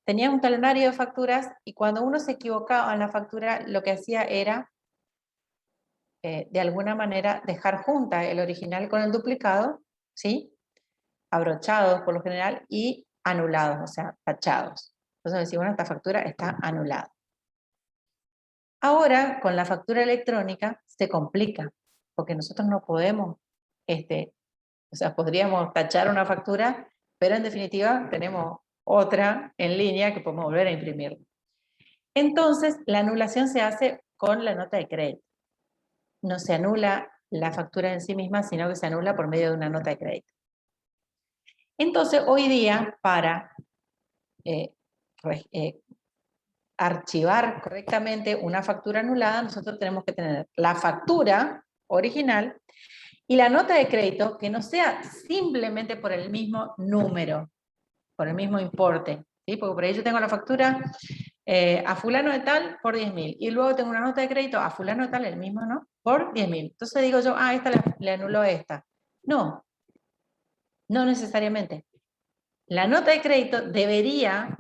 tenía un talonario de facturas y cuando uno se equivocaba en la factura, lo que hacía era, de alguna manera, dejar junta el original con el duplicado, ¿sí? Abrochados por lo general y anulados, o sea, tachados. Entonces decimos, bueno, esta factura está anulada. Ahora, con la factura electrónica, se complica, porque nosotros no podemos, o sea, podríamos tachar una factura, pero en definitiva tenemos otra en línea que podemos volver a imprimir. Entonces, la anulación se hace con la nota de crédito. No se anula la factura en sí misma, sino que se anula por medio de una nota de crédito. Entonces, hoy día, para archivar correctamente una factura anulada, nosotros tenemos que tener la factura original y la nota de crédito que no sea simplemente por el mismo número, por el mismo importe, ¿sí? Porque por ahí yo tengo la factura a fulano de tal por 10.000 y luego tengo una nota de crédito a fulano de tal, el mismo, ¿no? Por 10.000. Entonces digo yo, esta le anuló esta. No, no necesariamente. La nota de crédito debería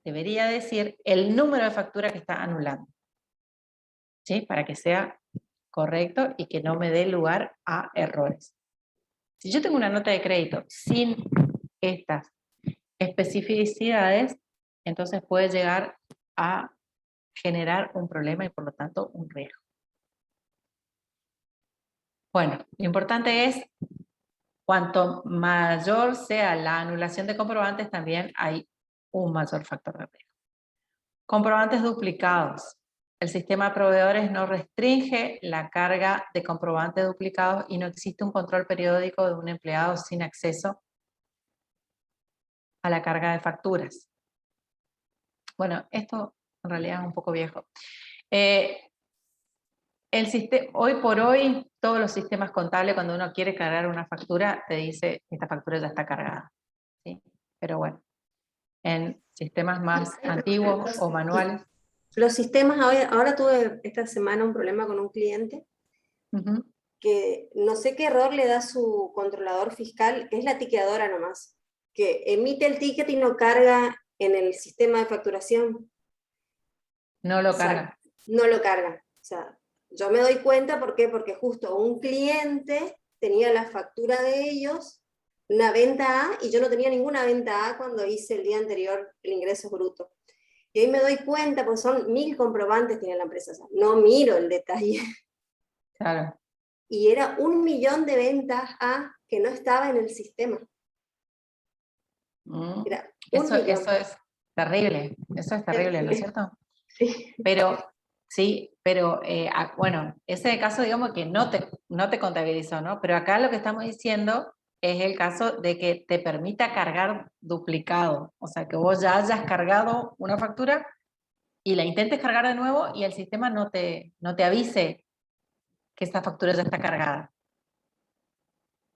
decir el número de factura que está anulando, ¿sí? Para que sea correcto y que no me dé lugar a errores. Si yo tengo una nota de crédito sin estas especificidades, entonces puede llegar a generar un problema y por lo tanto un riesgo. Bueno, lo importante es, cuanto mayor sea la anulación de comprobantes, también hay un mayor factor de riesgo. Comprobantes duplicados. El sistema de proveedores no restringe la carga de comprobantes duplicados y no existe un control periódico de un empleado sin acceso a la carga de facturas. Bueno, esto en realidad es un poco viejo. Hoy por hoy, todos los sistemas contables, cuando uno quiere cargar una factura, te dice, esta factura ya está cargada, ¿sí? Pero bueno, en sistemas más antiguos o manuales. Los sistemas, ahora tuve esta semana un problema con un cliente que no sé qué error le da su controlador fiscal, que es la tiqueadora nomás, que emite el ticket y no carga en el sistema de facturación. No lo carga. No lo carga. O sea, yo me doy cuenta, ¿por qué? Porque justo un cliente tenía la factura de ellos, una venta A, y yo no tenía ninguna venta A cuando hice el día anterior el ingreso bruto. Y ahí me doy cuenta, porque son 1000 comprobantes tiene la empresa, o sea, no miro el detalle. Claro. Y era 1 millón de ventas A que no estaba en el sistema. Era eso es terrible, ¿no es cierto? Sí. Pero, sí, pero bueno, ese caso digamos que no te contabilizó, ¿no? Pero acá lo que estamos diciendo es el caso de que te permita cargar duplicado, o sea, que vos ya hayas cargado una factura y la intentes cargar de nuevo y el sistema no te avise que esa factura ya está cargada.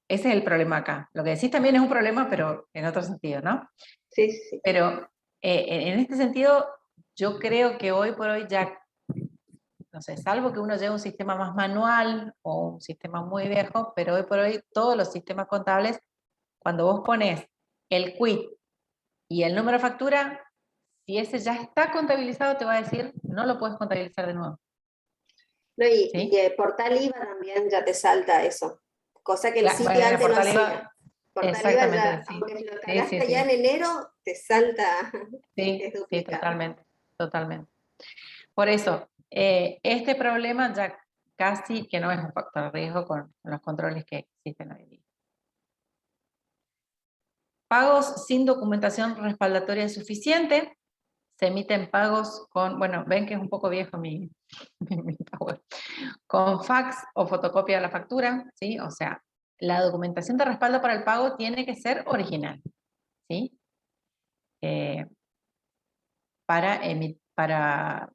Ese es el problema acá. Lo que decís también es un problema, pero en otro sentido, ¿no? Sí, sí. Pero en este sentido, yo creo que hoy por hoy ya, no sé, salvo que uno lleve un sistema más manual o un sistema muy viejo, pero hoy por hoy todos los sistemas contables, cuando vos pones el quit y el número de factura, si ese ya está contabilizado, te va a decir, no lo puedes contabilizar de nuevo. No, y, ¿Sí? y el portal IVA también ya te salta eso. Cosa que el sitio antes no hacía. Portal IVA ya, sí. aunque lo cargaste Sí. ya en enero, te salta. Sí, totalmente. Por eso, este problema ya casi que no es un factor de riesgo con los controles que existen hoy en día. Pagos sin documentación respaldatoria suficiente. Se emiten pagos con, bueno, ven que es un poco viejo mi Power. Con fax o fotocopia de la factura, ¿sí? O sea, la documentación de respaldo para el pago tiene que ser original, ¿sí? para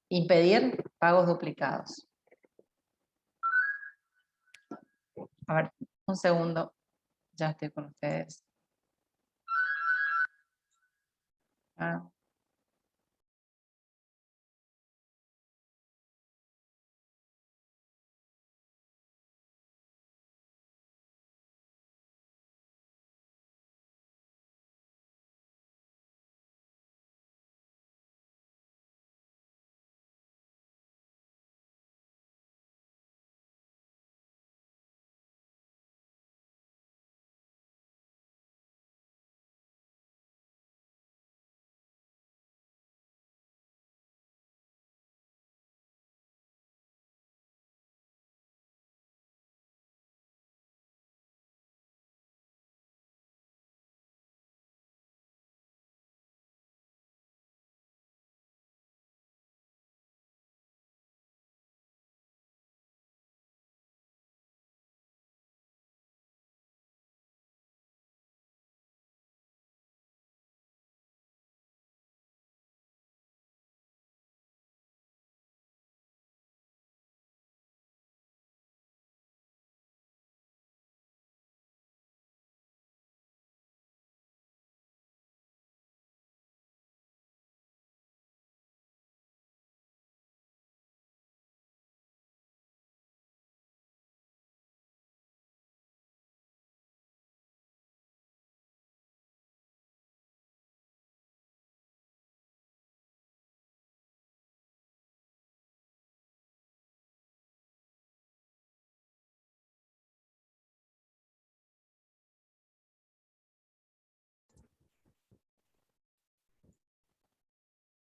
impedir pagos duplicados. A ver, un segundo, ya estoy con ustedes. Ah.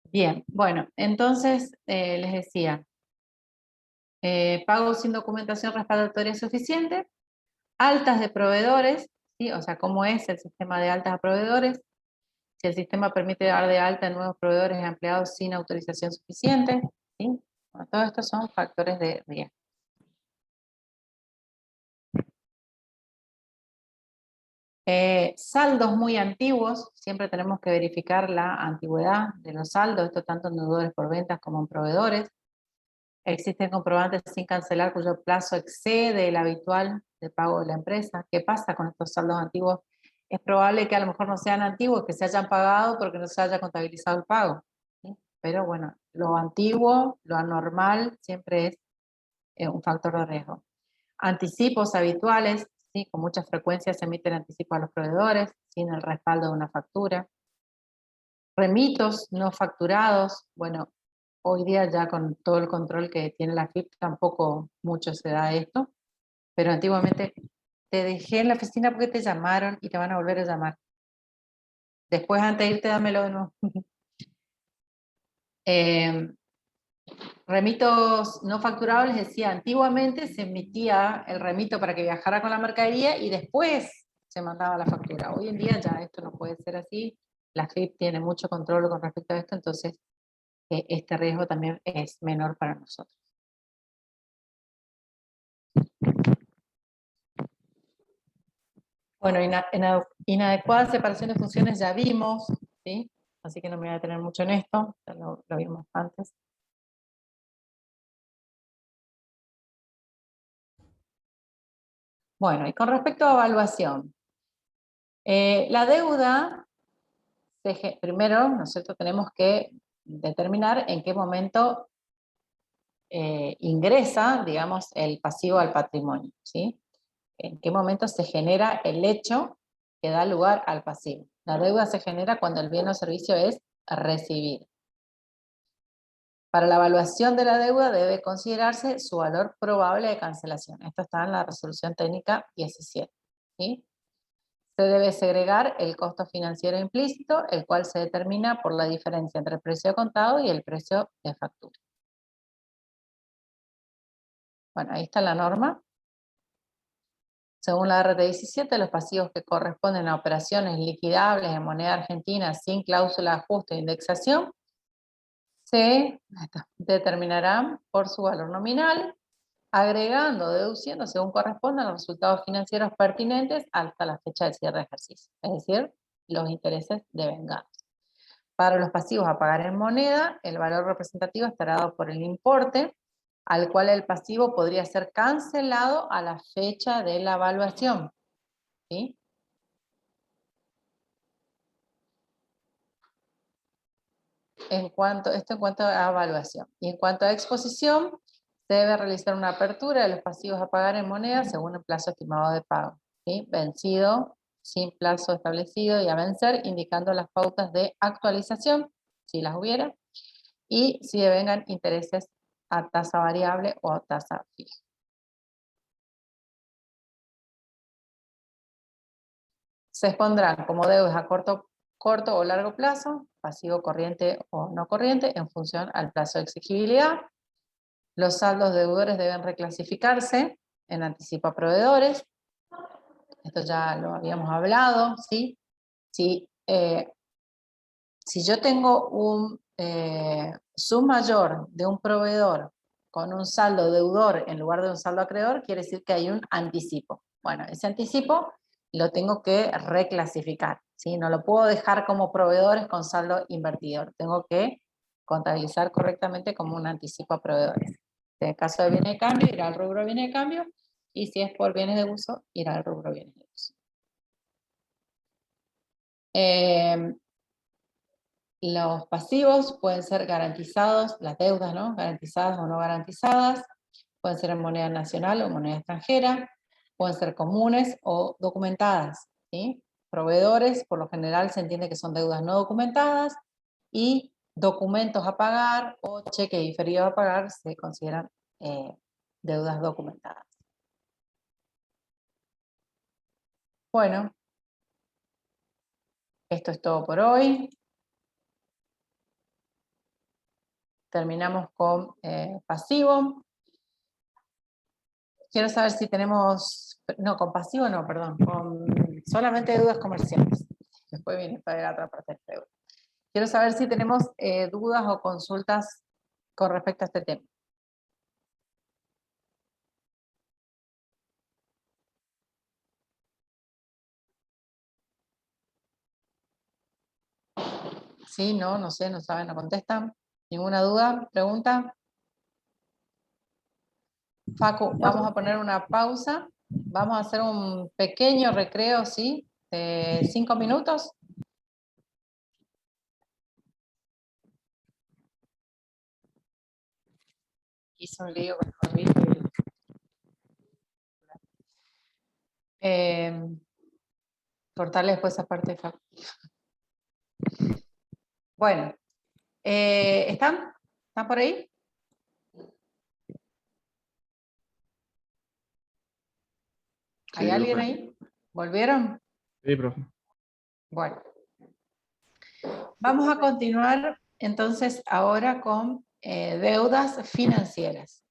Bien, bueno, entonces les decía, pagos sin documentación respaldatoria suficiente, altas de proveedores, ¿sí? O sea, cómo es el sistema de altas a proveedores, si el sistema permite dar de alta a nuevos proveedores y empleados sin autorización suficiente, ¿sí? Bueno, todos estos son factores de riesgo. Saldos muy antiguos, siempre tenemos que verificar la antigüedad de los saldos, esto tanto en deudores por ventas como en proveedores. Existen comprobantes sin cancelar cuyo plazo excede el habitual de pago de la empresa. ¿Qué pasa con estos saldos antiguos? Es probable que a lo mejor no sean antiguos, que se hayan pagado porque no se haya contabilizado el pago, ¿sí? Pero bueno, lo antiguo, lo anormal, siempre es un factor de riesgo. Anticipos habituales, ¿sí? Con mucha frecuencia se emiten anticipos a los proveedores, sin el respaldo de una factura. Remitos no facturados, bueno, hoy día ya con todo el control que tiene la FIP tampoco mucho se da esto, pero antiguamente te dejé en la oficina porque te llamaron y te van a volver a llamar. Después antes de irte dámelo de nuevo. Remitos no facturados, les decía, antiguamente se emitía el remito para que viajara con la mercadería y después se mandaba la factura. Hoy en día ya esto no puede ser así, la FIP tiene mucho control con respecto a esto, entonces este riesgo también es menor para nosotros. Bueno, inadecuada separación de funciones ya vimos, ¿sí? Así que no me voy a detener mucho en esto, ya lo vimos antes. Bueno, y con respecto a evaluación, la deuda, primero, ¿no es cierto?, tenemos que determinar en qué momento ingresa, digamos, el pasivo al patrimonio, ¿sí? En qué momento se genera el hecho que da lugar al pasivo. La deuda se genera cuando el bien o servicio es recibido. Para la evaluación de la deuda debe considerarse su valor probable de cancelación. Esto está en la resolución técnica 17. ¿Sí? Se debe segregar el costo financiero implícito, el cual se determina por la diferencia entre el precio contado y el precio de factura. Bueno, ahí está la norma. Según la RT17, los pasivos que corresponden a operaciones liquidables en moneda argentina sin cláusula de ajuste e indexación se determinarán por su valor nominal, agregando o deduciendo según corresponda los resultados financieros pertinentes hasta la fecha de cierre de ejercicio, es decir, los intereses devengados. Para los pasivos a pagar en moneda, el valor representativo estará dado por el importe, al cual el pasivo podría ser cancelado a la fecha de la evaluación. ¿Sí? Esto en cuanto a evaluación. Y en cuanto a exposición, se debe realizar una apertura de los pasivos a pagar en moneda según el plazo estimado de pago. ¿Sí? Vencido, sin plazo establecido y a vencer, indicando las pautas de actualización, si las hubiera, y si devengan intereses a tasa variable o a tasa fija. Se expondrán como deudas a corto o largo plazo, pasivo corriente o no corriente, en función al plazo de exigibilidad. Los saldos deudores deben reclasificarse en anticipo a proveedores. Esto ya lo habíamos hablado, ¿sí? Si yo tengo un sub mayor de un proveedor con un saldo deudor en lugar de un saldo acreedor, quiere decir que hay un anticipo. Bueno, ese anticipo lo tengo que reclasificar, ¿sí? No lo puedo dejar como proveedores con saldo invertidor. Tengo que contabilizar correctamente como un anticipo a proveedores. En el caso de bienes de cambio, irá al rubro bienes de cambio, y si es por bienes de uso, irá al rubro bienes de uso. Los pasivos pueden ser garantizados, las deudas, ¿no? Garantizadas o no garantizadas, pueden ser en moneda nacional o moneda extranjera, pueden ser comunes o documentadas, ¿sí? Proveedores, por lo general se entiende que son deudas no documentadas, y documentos a pagar o cheque diferido a pagar se consideran deudas documentadas. Bueno, esto es todo por hoy. Terminamos con pasivo. Quiero saber si tenemos, no, con pasivo no, perdón, con solamente deudas comerciales. Después viene para la otra parte del deuda. Quiero saber si tenemos dudas o consultas con respecto a este tema. Sí, no, no sé, no saben, no contestan. ¿Ninguna duda? ¿Pregunta? Facu, vamos a poner una pausa. Vamos a hacer un pequeño recreo, ¿sí? De 5 minutos. Hice un lío con el barbijo y... cortarle después esa parte de Facu. Bueno, ¿están? ¿Están por ahí? ¿Hay Sí, alguien profe. ahí? ¿Volvieron? Sí, profe. Bueno. Vamos a continuar entonces ahora con deudas financieras.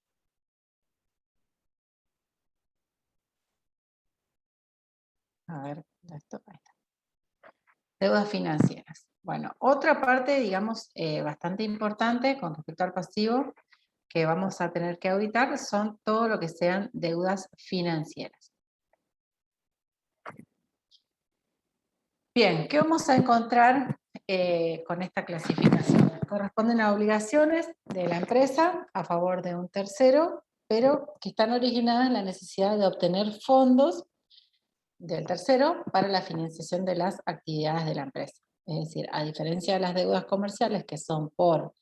A ver, esto, ahí está. Deudas financieras. Bueno, otra parte, digamos, bastante importante con respecto al pasivo que vamos a tener que auditar son todo lo que sean deudas financieras. Bien, ¿qué vamos a encontrar con esta clasificación? Corresponden a obligaciones de la empresa a favor de un tercero, pero que están originadas en la necesidad de obtener fondos del tercero para la financiación de las actividades de la empresa. Es decir, a diferencia de las deudas comerciales que son por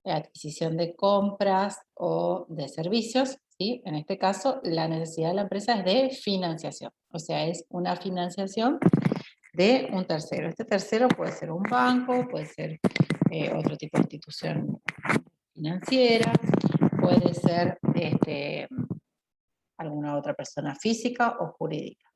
adquisición de compras o de servicios, ¿sí? En este caso la necesidad de la empresa es de financiación, o sea, es una financiación de un tercero. Este tercero puede ser un banco, puede ser otro tipo de institución financiera, puede ser alguna otra persona física o jurídica.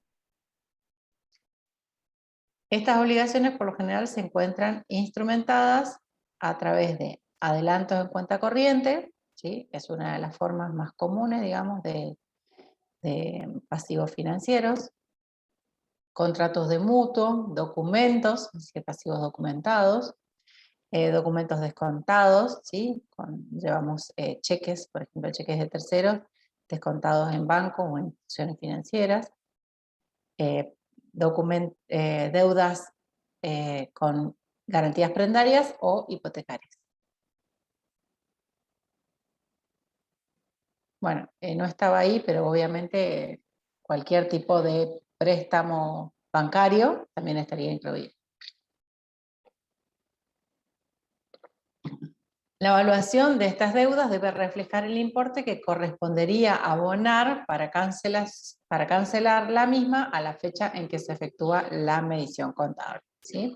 Estas obligaciones por lo general se encuentran instrumentadas a través de adelantos en cuenta corriente, ¿sí? Es una de las formas más comunes, digamos, de pasivos financieros, contratos de mutuo, documentos, ¿sí? Pasivos documentados, documentos descontados, ¿sí? Llevamos cheques, por ejemplo, cheques de terceros, descontados en bancos o en instituciones financieras, deudas con garantías prendarias o hipotecarias. Bueno, no estaba ahí, pero obviamente cualquier tipo de préstamo bancario también estaría incluido. La evaluación de estas deudas debe reflejar el importe que correspondería abonar para cancelar la misma a la fecha en que se efectúa la medición contable, ¿sí?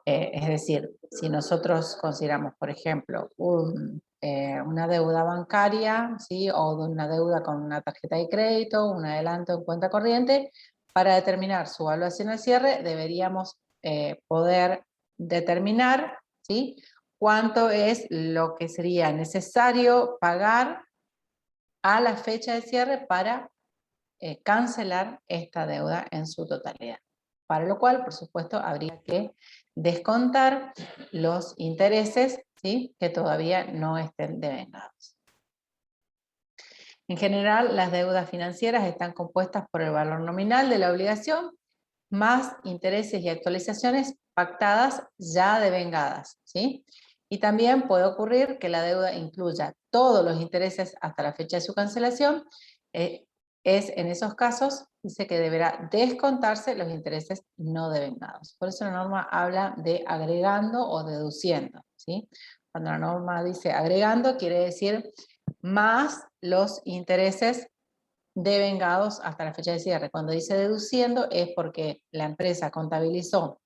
Es decir, si nosotros consideramos, por ejemplo, una deuda bancaria, ¿sí? O una deuda con una tarjeta de crédito, un adelanto en cuenta corriente, para determinar su evaluación al cierre deberíamos poder determinar, ¿sí? Cuánto es lo que sería necesario pagar a la fecha de cierre para cancelar esta deuda en su totalidad. Para lo cual, por supuesto, habría que descontar los intereses, ¿sí? Que todavía no estén devengados. En general, las deudas financieras están compuestas por el valor nominal de la obligación, más intereses y actualizaciones pactadas ya devengadas, ¿sí? Y también puede ocurrir que la deuda incluya todos los intereses hasta la fecha de su cancelación. Es en esos casos, dice que deberá descontarse los intereses no devengados. Por eso la norma habla de agregando o deduciendo, ¿sí? Cuando la norma dice agregando, quiere decir más los intereses devengados hasta la fecha de cierre. Cuando dice deduciendo es porque la empresa contabilizó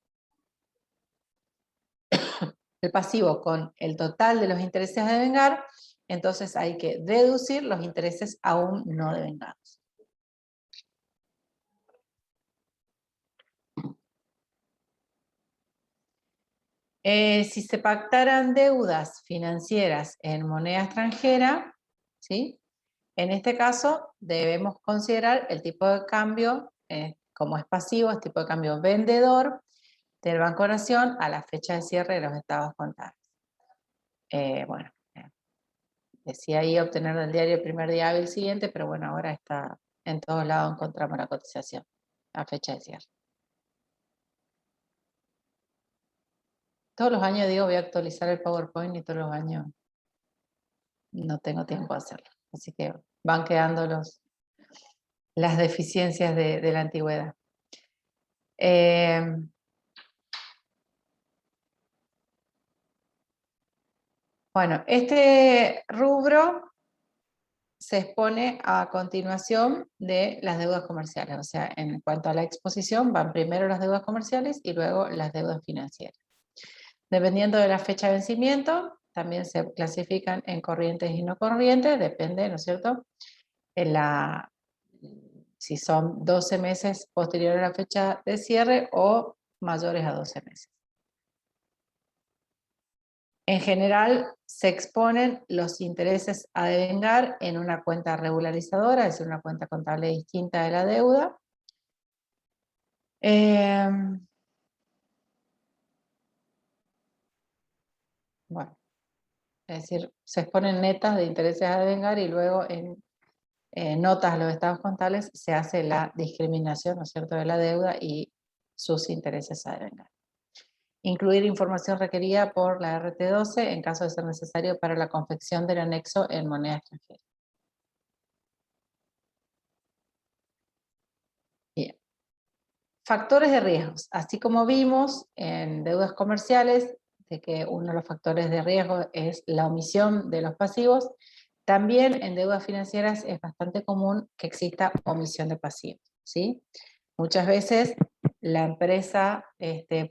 el pasivo con el total de los intereses a devengar, entonces hay que deducir los intereses aún no devengados. Si se pactaran deudas financieras en moneda extranjera, ¿sí? En este caso debemos considerar el tipo de cambio, como es pasivo, es tipo de cambio vendedor del Banco Nación a la fecha de cierre de los estados contables. Bueno, decía ahí obtener del diario el primer día hábil siguiente, pero bueno, ahora está en todos lados, encontramos la cotización, a fecha de cierre. Todos los años digo voy a actualizar el PowerPoint y todos los años no tengo tiempo de hacerlo. Así que van quedando las deficiencias de la antigüedad. Bueno, este rubro se expone a continuación de las deudas comerciales. O sea, en cuanto a la exposición, van primero las deudas comerciales y luego las deudas financieras. Dependiendo de la fecha de vencimiento, también se clasifican en corrientes y no corrientes, depende, ¿no es cierto?, si son 12 meses posteriores a la fecha de cierre o mayores a 12 meses. En general, se exponen los intereses a devengar en una cuenta regularizadora, es decir, una cuenta contable distinta de la deuda. Bueno, es decir, se exponen netas de intereses a devengar y luego en notas a los estados contables se hace la discriminación, ¿no es cierto?, de la deuda y sus intereses a devengar. Incluir información requerida por la RT12 en caso de ser necesario para la confección del anexo en moneda extranjera. Bien. Factores de riesgos. Así como vimos en deudas comerciales, de que uno de los factores de riesgo es la omisión de los pasivos, también en deudas financieras es bastante común que exista omisión de pasivos, ¿sí? Muchas veces la empresa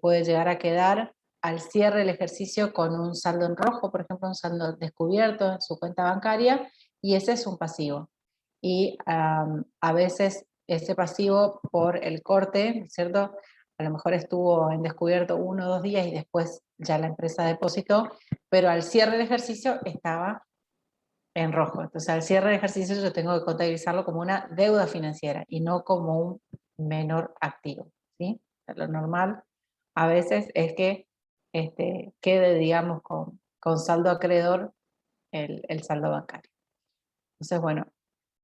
puede llegar a quedar al cierre del ejercicio con un saldo en rojo, por ejemplo, un saldo descubierto en su cuenta bancaria, y ese es un pasivo. Y a veces ese pasivo por el corte, ¿cierto?, a lo mejor estuvo en descubierto 1 o 2 días y después ya la empresa depositó, pero al cierre del ejercicio estaba en rojo. Entonces al cierre del ejercicio yo tengo que contabilizarlo como una deuda financiera y no como un menor activo, ¿sí? Lo normal a veces es que quede, digamos, con saldo acreedor el saldo bancario. Entonces, bueno,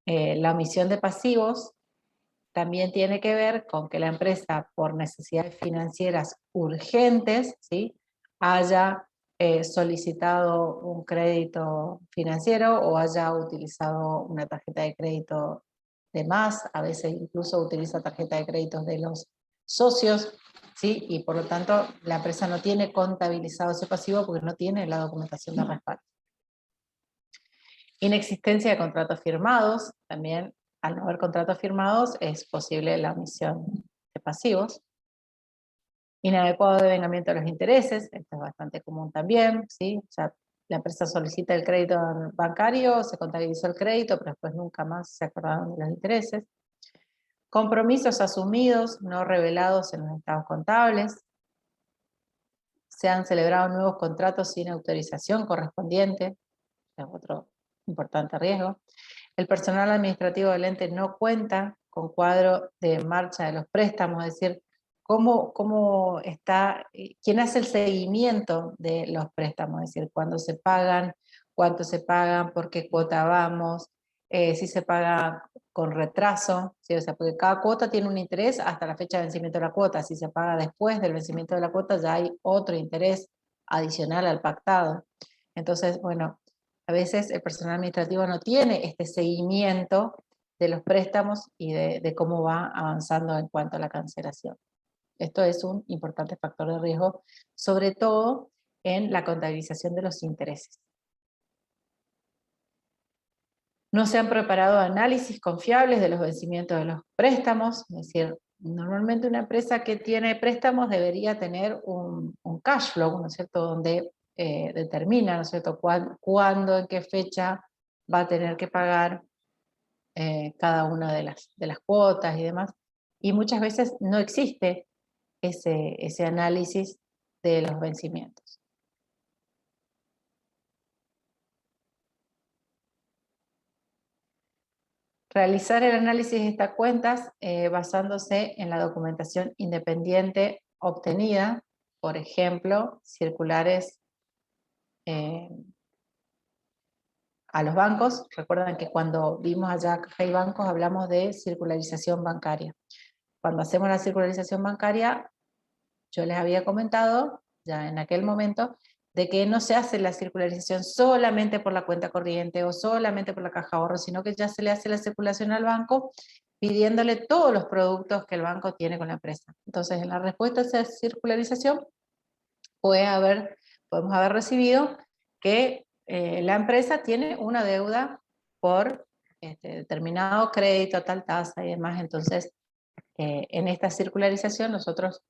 la omisión de pasivos también tiene que ver con que la empresa, por necesidades financieras urgentes, ¿sí?, haya solicitado un crédito financiero o haya utilizado una tarjeta de crédito de más, a veces incluso utiliza tarjeta de créditos de los socios, ¿sí?, y por lo tanto la empresa no tiene contabilizado ese pasivo porque no tiene la documentación de respaldo. Inexistencia de contratos firmados, también al no haber contratos firmados es posible la omisión de pasivos. Inadecuado devengamiento de los intereses, esto es bastante común también, ¿sí? O sea, la empresa solicita el crédito bancario, se contabilizó el crédito, pero después nunca más se acordaron de los intereses. Compromisos asumidos, no revelados en los estados contables. Se han celebrado nuevos contratos sin autorización correspondiente, es otro importante riesgo. El personal administrativo del ente no cuenta con cuadro de marcha de los préstamos, es decir, cómo está, quién hace el seguimiento de los préstamos, es decir, cuándo se pagan, cuánto se pagan, por qué cuota vamos, si se paga con retraso, ¿sí? O sea, porque cada cuota tiene un interés hasta la fecha de vencimiento de la cuota. Si se paga después del vencimiento de la cuota, ya hay otro interés adicional al pactado. Entonces, bueno, a veces el personal administrativo no tiene este seguimiento de los préstamos y de cómo va avanzando en cuanto a la cancelación. Esto es un importante factor de riesgo, sobre todo en la contabilización de los intereses. No se han preparado análisis confiables de los vencimientos de los préstamos, es decir, normalmente una empresa que tiene préstamos debería tener un cash flow, ¿no es cierto?, donde determina, ¿no es cierto?, cuándo, en qué fecha va a tener que pagar cada una de las cuotas y demás, y muchas veces no existe ese análisis de los vencimientos. Realizar el análisis de estas cuentas basándose en la documentación independiente obtenida, por ejemplo, circulares a los bancos. Recuerdan que cuando vimos allá Café y Bancos hablamos de circularización bancaria. Cuando hacemos la circularización bancaria, yo les había comentado, ya en aquel momento, de que no se hace la circularización solamente por la cuenta corriente o solamente por la caja de ahorro, sino que ya se le hace la circulación al banco pidiéndole todos los productos que el banco tiene con la empresa. Entonces, en la respuesta a esa circularización, podemos haber recibido que la empresa tiene una deuda por determinado crédito, tal tasa y demás. Entonces, en esta circularización nosotros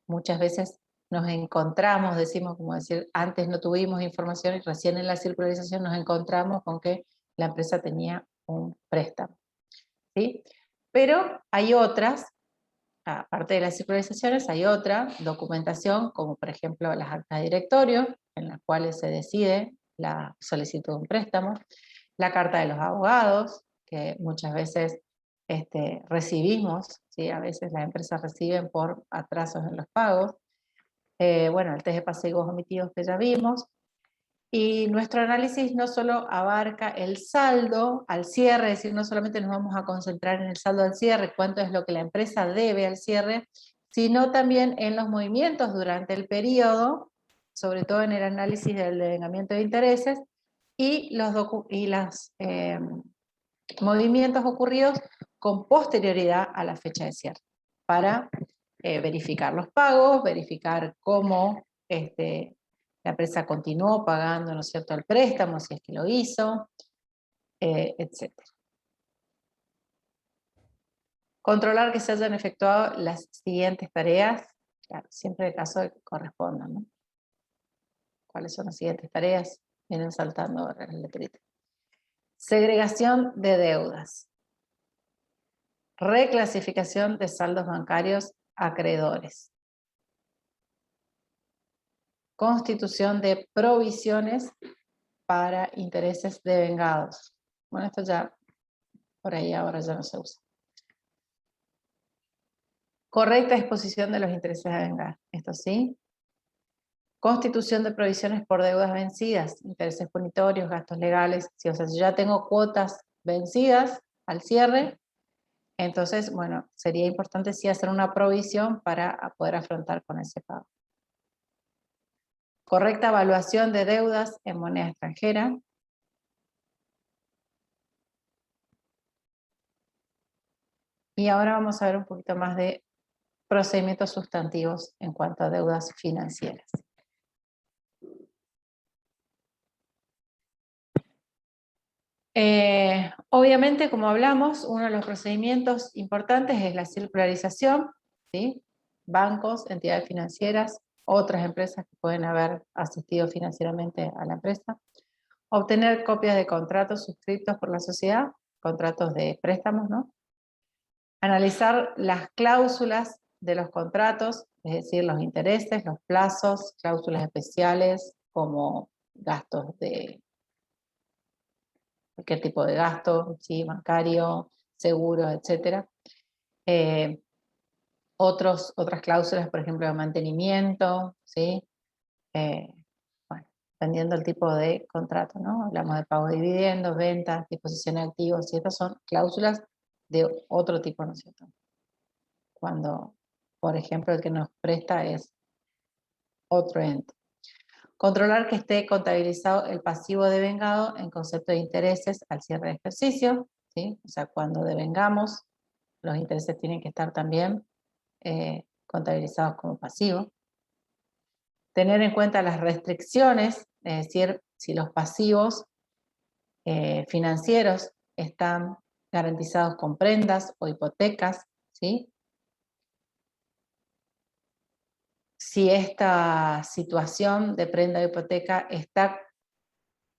muchas veces nos encontramos, decimos, como decir, antes no tuvimos información y recién en la circularización nos encontramos con que la empresa tenía un préstamo, ¿sí? Pero hay otras, aparte de las circularizaciones, hay otra documentación, como por ejemplo las actas de directorio, en las cuales se decide la solicitud de un préstamo, la carta de los abogados, que muchas veces recibimos, ¿sí? A veces las empresas reciben por atrasos en los pagos, bueno, el test de pasivos omitidos que ya vimos, y nuestro análisis no solo abarca el saldo al cierre, es decir, no solamente nos vamos a concentrar en el saldo al cierre, cuánto es lo que la empresa debe al cierre, sino también en los movimientos durante el periodo, sobre todo en el análisis del devengamiento de intereses, y los movimientos ocurridos con posterioridad a la fecha de cierre, para verificar los pagos, verificar cómo la empresa continuó pagando, ¿no es cierto?, el préstamo, si es que lo hizo, etc. Controlar que se hayan efectuado las siguientes tareas, claro, siempre el caso de que correspondan, ¿no? ¿Cuáles son las siguientes tareas? Vienen saltando ahora las letritas. Segregación de deudas. Reclasificación de saldos bancarios a acreedores. Constitución de provisiones para intereses devengados. Bueno, esto ya, por ahí ahora ya no se usa. Correcta exposición de los intereses a vengar. Esto sí. Constitución de provisiones por deudas vencidas, intereses punitorios, gastos legales. Sí, o sea, si ya tengo cuotas vencidas al cierre, Entonces, bueno, sería importante sí hacer una provisión para poder afrontar con ese pago. Correcta evaluación de deudas en moneda extranjera. Y ahora vamos a ver un poquito más de procedimientos sustantivos en cuanto a deudas financieras. Obviamente, como hablamos, uno de los procedimientos importantes es la circularización, ¿sí? Bancos, entidades financieras, otras empresas que pueden haber asistido financieramente a la empresa. Obtener copias de contratos suscritos por la sociedad, contratos de préstamos, ¿no? Analizar las cláusulas de los contratos, es decir, los intereses, los plazos, cláusulas especiales, como gastos de cualquier tipo de gasto, ¿sí? Bancario, seguros, etc. Otras cláusulas, por ejemplo, de mantenimiento, ¿sí? Bueno, dependiendo del tipo de contrato, ¿no? Hablamos de pago de dividendos, ventas, disposición de activos, y estas son cláusulas de otro tipo, ¿no es cierto? Cuando, por ejemplo, el que nos presta es otro ente. Controlar que esté contabilizado el pasivo devengado en concepto de intereses al cierre de ejercicio, ¿sí? O sea, cuando devengamos, los intereses tienen que estar también contabilizados como pasivo. Tener en cuenta las restricciones, es decir, si los pasivos financieros están garantizados con prendas o hipotecas, ¿sí? Si esta situación de prenda o hipoteca está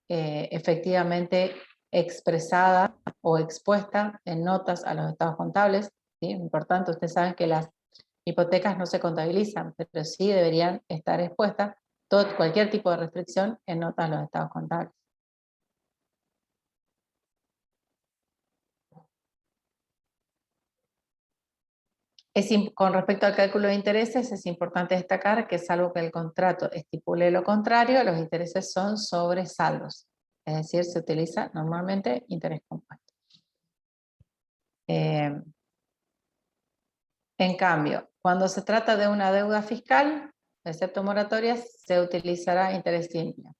efectivamente expresada o expuesta en notas a los estados contables, ¿sí? Importante, ustedes saben que las hipotecas no se contabilizan, pero sí deberían estar expuestas cualquier tipo de restricción en notas a los estados contables. Con respecto al cálculo de intereses, es importante destacar que salvo que el contrato estipule lo contrario, los intereses son sobre saldos. Es decir, se utiliza normalmente interés compuesto. En cambio, cuando se trata de una deuda fiscal, excepto moratorias, se utilizará interés simple.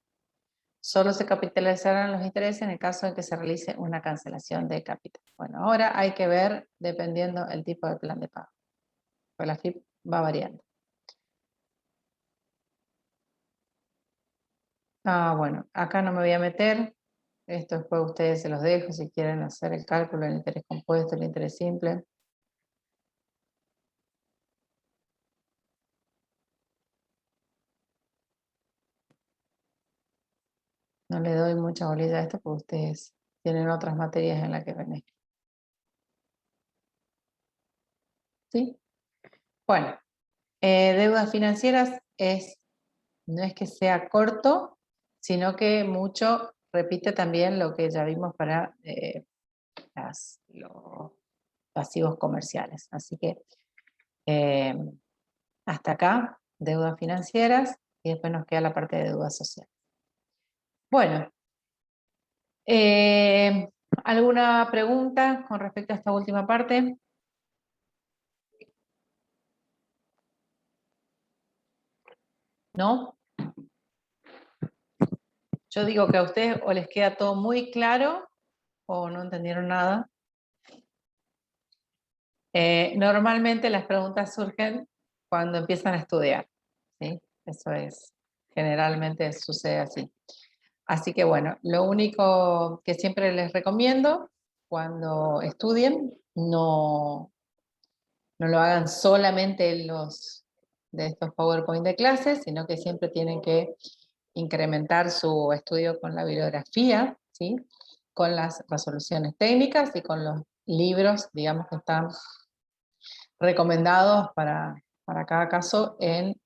Solo se capitalizarán los intereses en el caso de que se realice una cancelación de capital. Bueno, ahora hay que ver dependiendo el tipo de plan de pago. Pues la FIP va variando. Bueno, acá no me voy a meter. Esto después ustedes se los dejo si quieren hacer el cálculo del interés compuesto, el interés simple. No le doy mucha bolilla a esto porque ustedes tienen otras materias en las que ven esto. ¿Sí? Bueno, deudas financieras no es que sea corto, sino que mucho repite también lo que ya vimos para los pasivos comerciales. Así que hasta acá, deudas financieras, y después nos queda la parte de deudas sociales. Bueno, ¿alguna pregunta con respecto a esta última parte? ¿No? Yo digo que a ustedes o les queda todo muy claro o no entendieron nada. Normalmente las preguntas surgen cuando empiezan a estudiar, ¿sí? Eso es, generalmente sucede así. Así que bueno, lo único que siempre les recomiendo cuando estudien, no lo hagan solamente de estos PowerPoint de clases, sino que siempre tienen que incrementar su estudio con la bibliografía, ¿sí? Con las resoluciones técnicas y con los libros, digamos, que están recomendados para cada caso en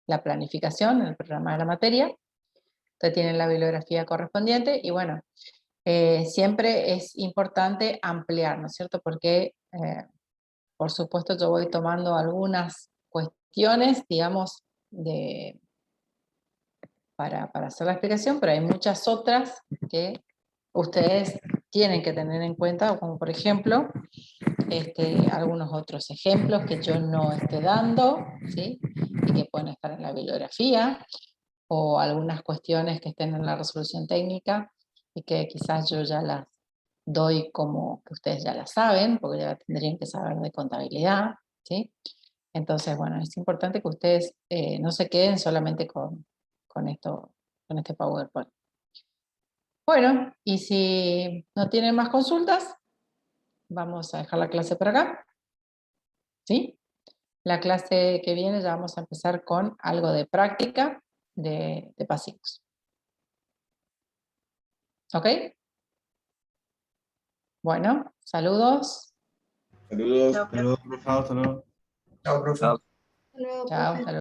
la planificación, en el programa de la materia. Ustedes tienen la bibliografía correspondiente y bueno, siempre es importante ampliar, ¿no es cierto? Porque, por supuesto, yo voy tomando algunas cuestiones, digamos, para hacer la explicación, pero hay muchas otras que ustedes tienen que tener en cuenta, como por ejemplo, algunos otros ejemplos que yo no esté dando, ¿sí? Y que pueden estar en la bibliografía, o algunas cuestiones que estén en la resolución técnica y que quizás yo ya las doy como que ustedes ya las saben, porque ya tendrían que saber de contabilidad, ¿sí? Entonces, bueno, es importante que ustedes no se queden solamente con esto, con este PowerPoint. Bueno, y si no tienen más consultas, vamos a dejar la clase por acá, ¿sí? La clase que viene ya vamos a empezar con algo de práctica de pasivos. ¿Ok? Bueno, saludos. Saludos. Chao, profe. Saludos, profe. Hasta luego. Chao, profe. Hasta luego, Chao, profe. hasta luego.